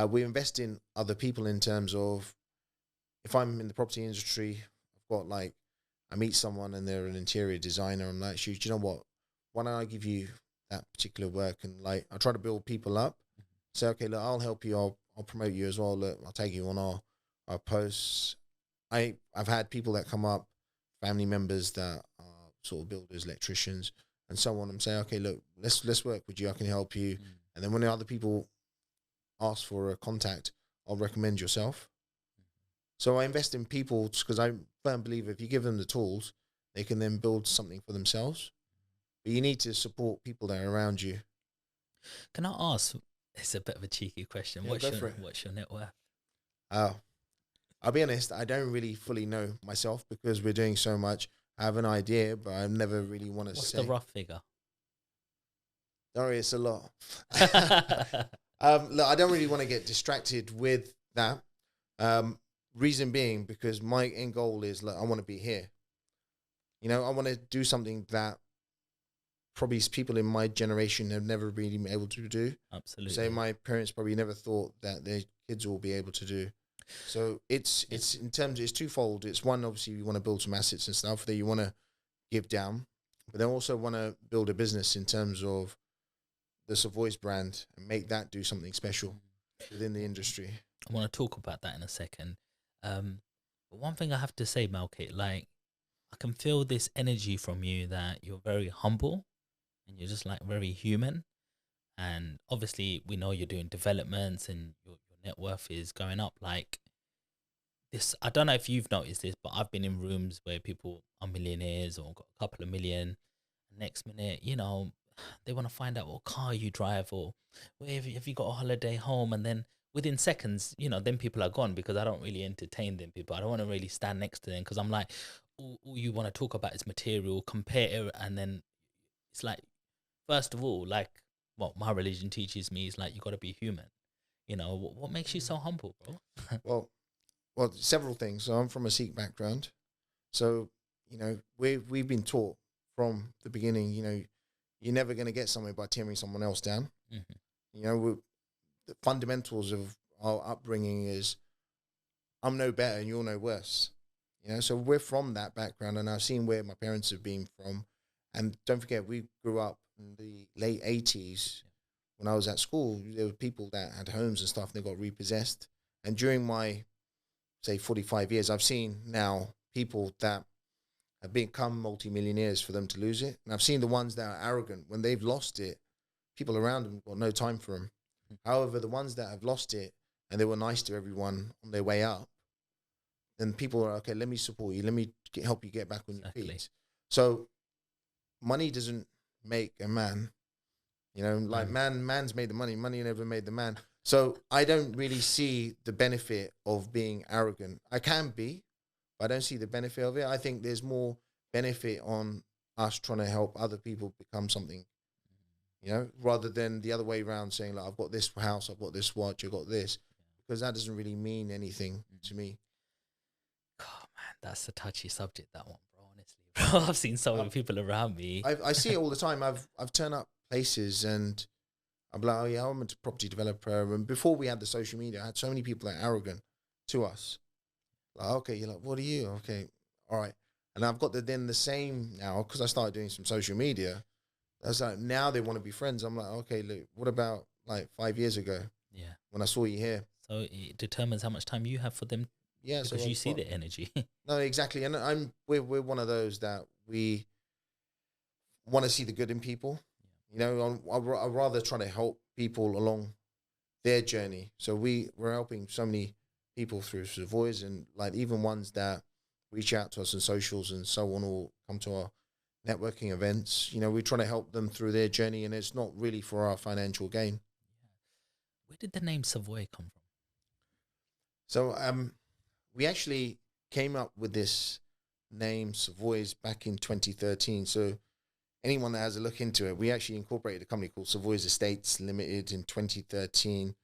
We invest in other people in terms of, if I'm in the property industry, I've got like, I meet someone and they're an interior designer. I'm like, shoot, you know what? Why don't I give you that particular work? And like, I try to build people up. Say, okay, look, I'll help you. I'll promote you as well. Look, I'll take you on our posts. I've had people that come up, family members that are sort of builders, electricians, and so on. I'm saying, okay, look, let's work with you. I can help you. And then when the other people ask for a contact, I'll recommend yourself. So I invest in people because I firmly believe if you give them the tools, they can then build something for themselves. But you need to support people that are around you. Can I ask? It's a bit of a cheeky question. Yeah, What's your net worth? I'll be honest, I don't really fully know myself because we're doing so much. I have an idea, but I never really want to say. What's the rough figure? Sorry, it's a lot. Look, I don't really want to get distracted with that. Reason being, because my end goal is, like, I want to be here. You know, I want to do something that probably people in my generation have never really been able to do. Absolutely. Say my parents probably never thought that their kids will be able to do. So it's in terms, it's twofold. It's one, obviously you want to build some assets and stuff that you want to give down, but then also want to build a business in terms of the Savoys brand and make that do something special within the industry. I want to talk about that in a second. But one thing I have to say, Malkit, like, I can feel this energy from you that you're very humble and you're just like very human. And obviously we know you're doing developments and your net worth is going up. Like this, I don't know if you've noticed this, but I've been in rooms where people are millionaires or got a couple of million. Next minute, you know, they want to find out what car you drive or where have you got a holiday home, and then within seconds, you know, then people are gone because I don't really entertain them people. I don't want to really stand next to them because I'm like, all you want to talk about is material, compare, and then it's like, first of all, like what my religion teaches me is like you got to be human. You know, what makes you so humble, bro? Well, several things. So I'm from a Sikh background, so you know we've been taught from the beginning. You know, you're never going to get somewhere by tearing someone else down. You know, the fundamentals of our upbringing is I'm no better and you're no worse. You know, so we're from that background, and I've seen where my parents have been from. And don't forget, we grew up in the late 80s. When I was at school, there were people that had homes and stuff, and they got repossessed. And during my, say, 45 years, I've seen now people that have become multimillionaires for them to lose it. And I've seen the ones that are arrogant. When they've lost it, people around them got no time for them. However, the ones that have lost it and they were nice to everyone on their way up, then people are, okay, let me support you. Let me help you get back on your feet. So money doesn't make a man. You know, like man's made the money. Money never made the man. So I don't really see the benefit of being arrogant. I can be, but I don't see the benefit of it. I think there's more benefit on us trying to help other people become something, you know, rather than the other way around saying, like, I've got this house, I've got this watch, I've got this, because that doesn't really mean anything to me. Oh, man, that's a touchy subject, that one, bro, honestly. Bro, I've seen so many people around me. I see it all the time. I've turned up places and I'm like, oh yeah, I'm a property developer. And before we had the social media, I had so many people that are arrogant to us. Like, okay, you're like, what are you? Okay, all right. And I've got the same now, because I started doing some social media. I was like, now they want to be friends. I'm like, okay, look, what about like 5 years ago? Yeah. When I saw you here. So it determines how much time you have for them. Yeah. Because so you see the energy. No, exactly. And we're one of those that we want to see the good in people. You know, I'd rather try to help people along their journey. So we're helping so many people through Savoys, and like even ones that reach out to us on socials and so on, or come to our networking events. You know, we're trying to help them through their journey, and it's not really for our financial gain. Where did the name Savoy come from? So we actually came up with this name Savoys back in 2013. So anyone that has a look into it, we actually incorporated a company called Savoys Estates Limited in 2013.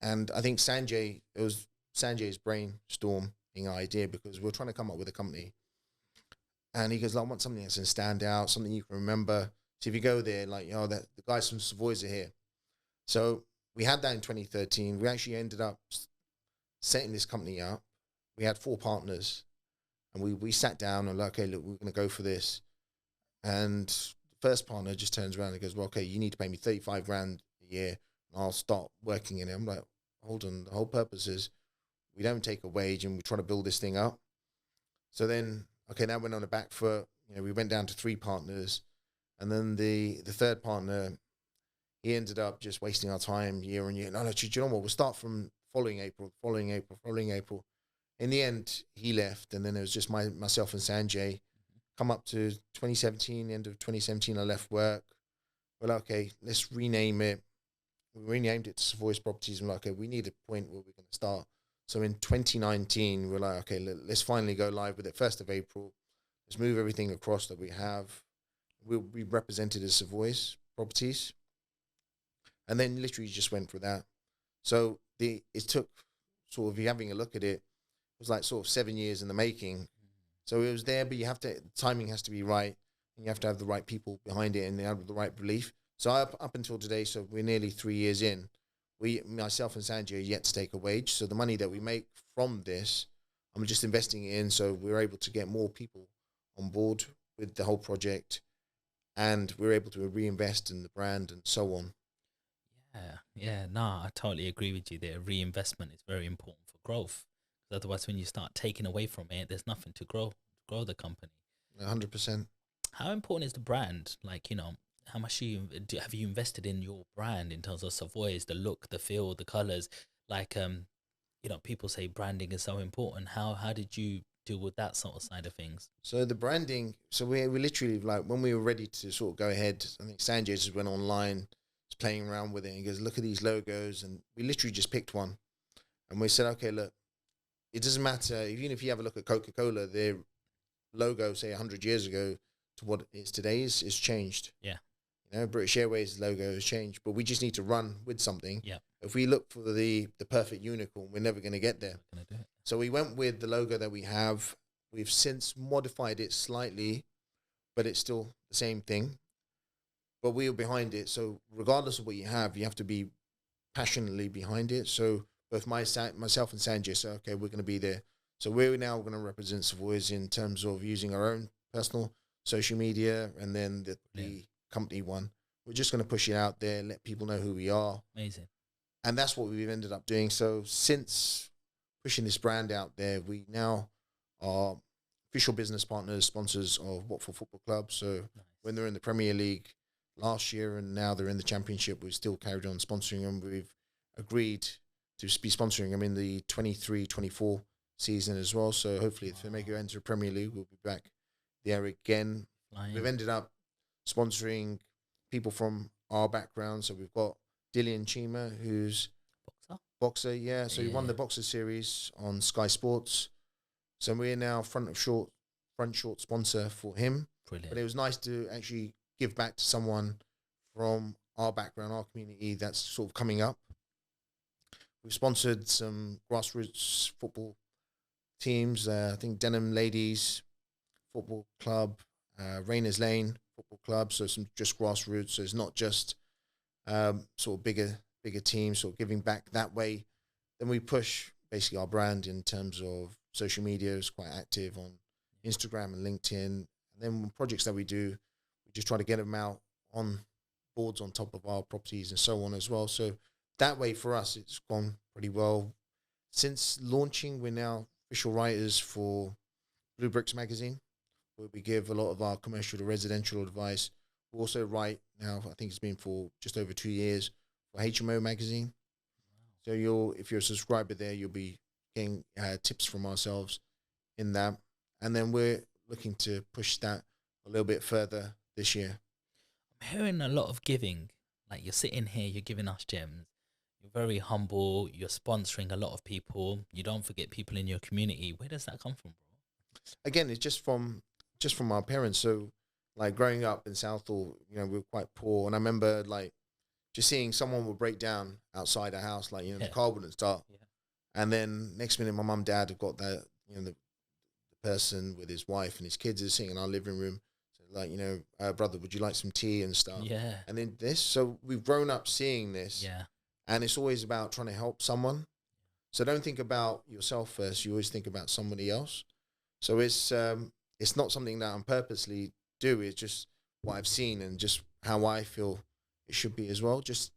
And I think Sanjay, it was Sanjay's brainstorming idea because we're trying to come up with a company. And he goes, like, I want something that's going to stand out, something you can remember. So if you go there, like, that the guys from Savoys are here. So we had that in 2013. We actually ended up setting this company up. We had 4 partners, and we sat down and like, okay, look, we're going to go for this. And the first partner just turns around and goes, well, okay, you need to pay me 35 grand a year, and I'll start working in it. I'm like, hold on, the whole purpose is we don't take a wage and we try to build this thing up. So then, okay, that went on the back foot. We went down to 3 partners, and then the third partner, he ended up just wasting our time year on year. No, do you know what? We'll start from following April. In the end, he left, and then it was just myself and Sanjay. Come up to 2017, end of 2017, I left work. Well, okay, let's rename it. We renamed it to Savoys Properties, and okay, we need a point where we're going to start. So in 2019, we're like, okay, let's finally go live with it. 1st of April, let's move everything across that we have. We'll be represented as Savoys Properties. And then literally just went for that. So it took sort of, you having a look at it, it was like sort of 7 years in the making. So it was there, but timing has to be right, and you have to have the right people behind it and have the right belief. So up until today, so we're nearly 3 years in, myself and Sanjay are yet to take a wage. So the money that we make from this, I'm just investing it in, so we're able to get more people on board with the whole project, and we're able to reinvest in the brand and so on. Yeah, no, I totally agree with you there. Reinvestment is very important for growth. Otherwise, when you start taking away from it, there's nothing to grow the company. 100%. How important is the brand? Like, how much have you invested in your brand in terms of Savoys, the look, the feel, the colors? Like, people say branding is so important. How did you deal with that sort of side of things? So the branding, so we literally, like, when we were ready to sort of go ahead, I think Sanjay just went online, was playing around with it, and he goes, look at these logos, and we literally just picked one, and we said, okay, look, it doesn't matter, even if you have a look at Coca-Cola, their logo, say 100 years ago, to what it is today is changed. Yeah. British Airways logo has changed, but we just need to run with something. Yeah. If we look for the perfect unicorn, we're never going to get there. So we went with the logo that we have. We've since modified it slightly, but it's still the same thing. But we are behind it. So regardless of what you have to be passionately behind it. So both myself and Sanjay said, okay, we're going to be there. So we're now going to represent Savoys in terms of using our own personal social media, and then the company one. We're just going to push it out there, let people know who we are. Amazing. And that's what we've ended up doing. So since pushing this brand out there, we now are official business partners, sponsors of Watford Football Club. So when they're in the Premier League last year and now they're in the Championship, we've still carried on sponsoring them. We've agreed to be sponsoring them in the 23-24 season as well. So hopefully if they make it enter Premier League, we'll be back there again. We've ended up sponsoring people from our background. So we've got Dillian Chima, who's boxer, yeah. So he won the boxer series on Sky Sports. So we're now front short sponsor for him. Brilliant. But it was nice to actually give back to someone from our background, our community that's sort of coming up. We've sponsored some grassroots football teams. I think Denham Ladies Football Club, Rayners Lane Football Club. So some just grassroots. So it's not just sort of bigger teams, sort of giving back that way. Then we push basically our brand in terms of social media. Is quite active on Instagram and LinkedIn. And then projects that we do, we just try to get them out on boards on top of our properties and so on as well. So that way for us, it's gone pretty well. Since launching, we're now official writers for Blue Bricks magazine, where we give a lot of our commercial to residential advice. We also write now, I think it's been for just over 2 years, for HMO magazine. So if you're a subscriber there, you'll be getting tips from ourselves in that. And then we're looking to push that a little bit further this year. I'm hearing a lot of giving. Like, you're sitting here, you're giving us gems. You're very humble. You're sponsoring a lot of people. You don't forget people in your community. Where does that come from, bro? Again, it's just from our parents. So, like, growing up in Southall, we were quite poor. And I remember, like, just seeing someone would break down outside our house, like, the car wouldn't start. Yeah. And then next minute, my mum and dad have got that, the person with his wife and his kids is sitting in our living room. So like, brother, would you like some tea and stuff? Yeah. And then this, so we've grown up seeing this. Yeah. And it's always about trying to help someone. So don't think about yourself first. You always think about somebody else. So it's not something that I'm purposely do. It's just what I've seen and just how I feel it should be as well. Just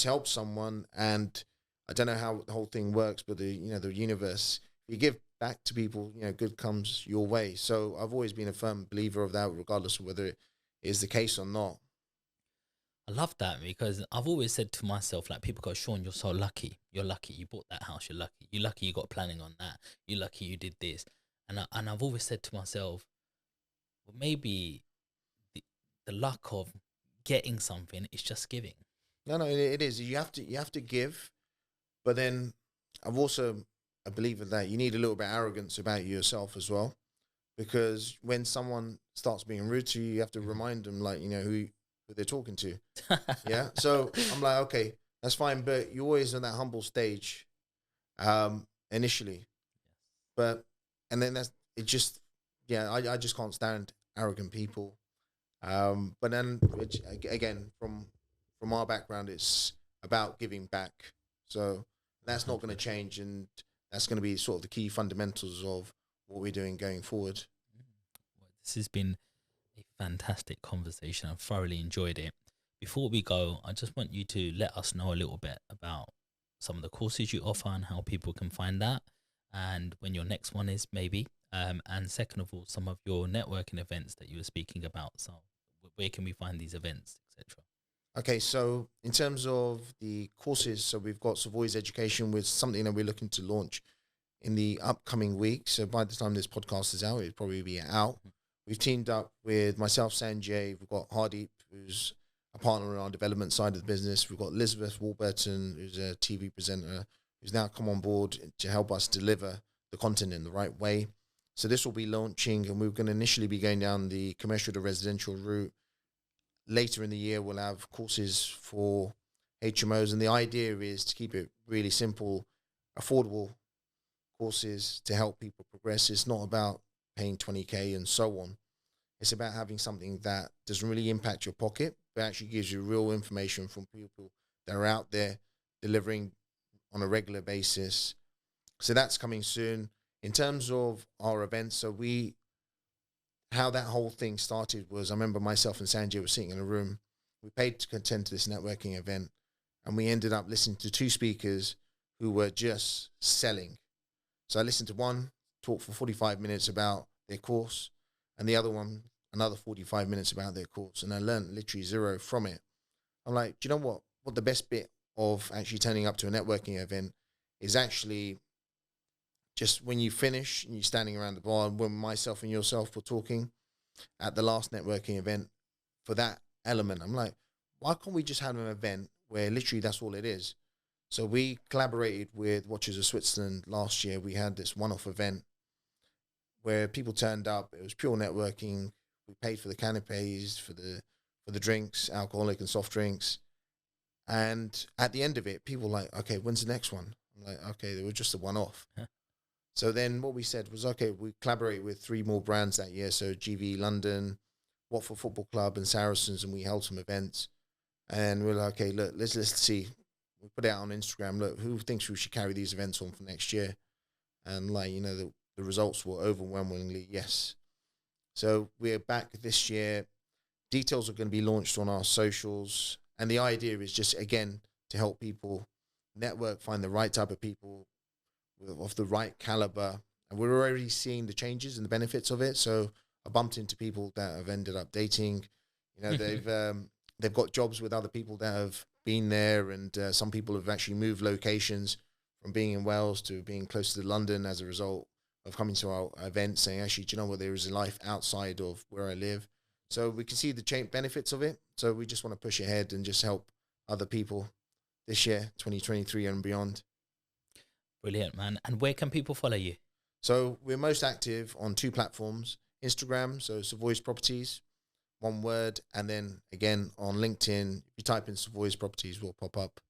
help someone. And I don't know how the whole thing works, but the universe, you give back to people, good comes your way. So I've always been a firm believer of that, regardless of whether it is the case or not. I love that, because I've always said to myself, like, people go, Sean, you're so lucky. You're lucky you bought that house. You're lucky. You're lucky you got planning on that. You're lucky you did this. And I've always said to myself, well, maybe the luck of getting something is just giving. No, it is. You have to give, but then I've also a believer that you need a little bit of arrogance about yourself as well, because when someone starts being rude to you, you have to remind them, like, who they're talking to. Yeah. So I'm like, okay, that's fine. But you're always on that humble stage, initially. And then it just, I just can't stand arrogant people. But then again, from our background, it's about giving back. So that's not going to change. And that's going to be sort of the key fundamentals of what we're doing going forward. Well, this has been a fantastic conversation. I've thoroughly enjoyed it. Before we go, I just want you to let us know a little bit about some of the courses you offer and how people can find that, and when your next one is, maybe. And second of all, some of your networking events that you were speaking about. So where can we find these events, etc.? Okay, so in terms of the courses, so we've got Savoys Education, with something that we're looking to launch in the upcoming week. So by the time this podcast is out, it'll probably be out. We've teamed up with myself, Sanjay. We've got Hardeep, who's a partner on our development side of the business. We've got Elizabeth Warburton, who's a TV presenter, who's now come on board to help us deliver the content in the right way. So this will be launching, and we're going to initially be going down the commercial to residential route. Later in the year, we'll have courses for HMOs, and the idea is to keep it really simple, affordable courses to help people progress. It's not about paying 20K and so on. It's about having something that doesn't really impact your pocket, but actually gives you real information from people that are out there delivering on a regular basis. So that's coming soon. In terms of our events, how that whole thing started was, I remember myself and Sanjay were sitting in a room. We paid to attend to this networking event, and we ended up listening to two speakers who were just selling. So I listened to one talk for 45 minutes about their course, and the other one, another 45 minutes about their course. And I learned literally zero from it. I'm like, do you know what the best bit of actually turning up to a networking event is actually just when you finish and you're standing around the bar, and when myself and yourself were talking at the last networking event for that element, I'm like, why can't we just have an event where literally that's all it is? So we collaborated with Watches of Switzerland last year. We had this one-off event where people turned up. It was pure networking. We paid for the canapes, for the drinks, alcoholic and soft drinks. And at the end of it, people were like, okay, when's the next one? I'm like, okay, they were just a one-off. Yeah. So then what we said was, okay, we collaborate with 3 more brands that year. So GV London, Watford Football Club and Saracens, and we held some events. And we're like, okay, look, let's see. We put it out on Instagram, look, who thinks we should carry these events on for next year? And like, the results were overwhelmingly yes. So we're back this year. Details are going to be launched on our socials. And the idea is just, again, to help people network, find the right type of people of the right caliber. And we're already seeing the changes and the benefits of it. So I bumped into people that have ended up dating. They've got jobs with other people that have been there, and some people have actually moved locations from being in Wales to being close to London as a result of coming to our event, saying, actually, do you know what, there is a life outside of where I live. So we can see the benefits of it. So we just want to push ahead and just help other people this year, 2023 and beyond. Brilliant, man. And where can people follow you? So we're most active on 2 platforms, Instagram, so Savoys Properties, one word, and then again on LinkedIn, if you type in Savoys Properties, will pop up.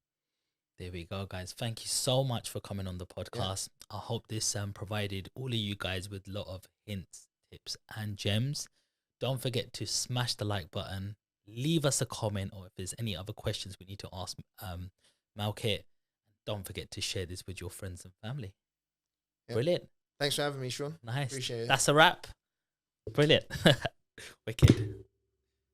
There we go, guys. Thank you so much for coming on the podcast. I hope this provided all of you guys with a lot of hints, tips, and gems. Don't forget to smash the like button, leave us a comment, or if there's any other questions we need to ask Malkit, don't forget to share this with your friends and family. Brilliant. Thanks for having me, Sean. Nice. Appreciate it. That's a wrap. Brilliant. Wicked.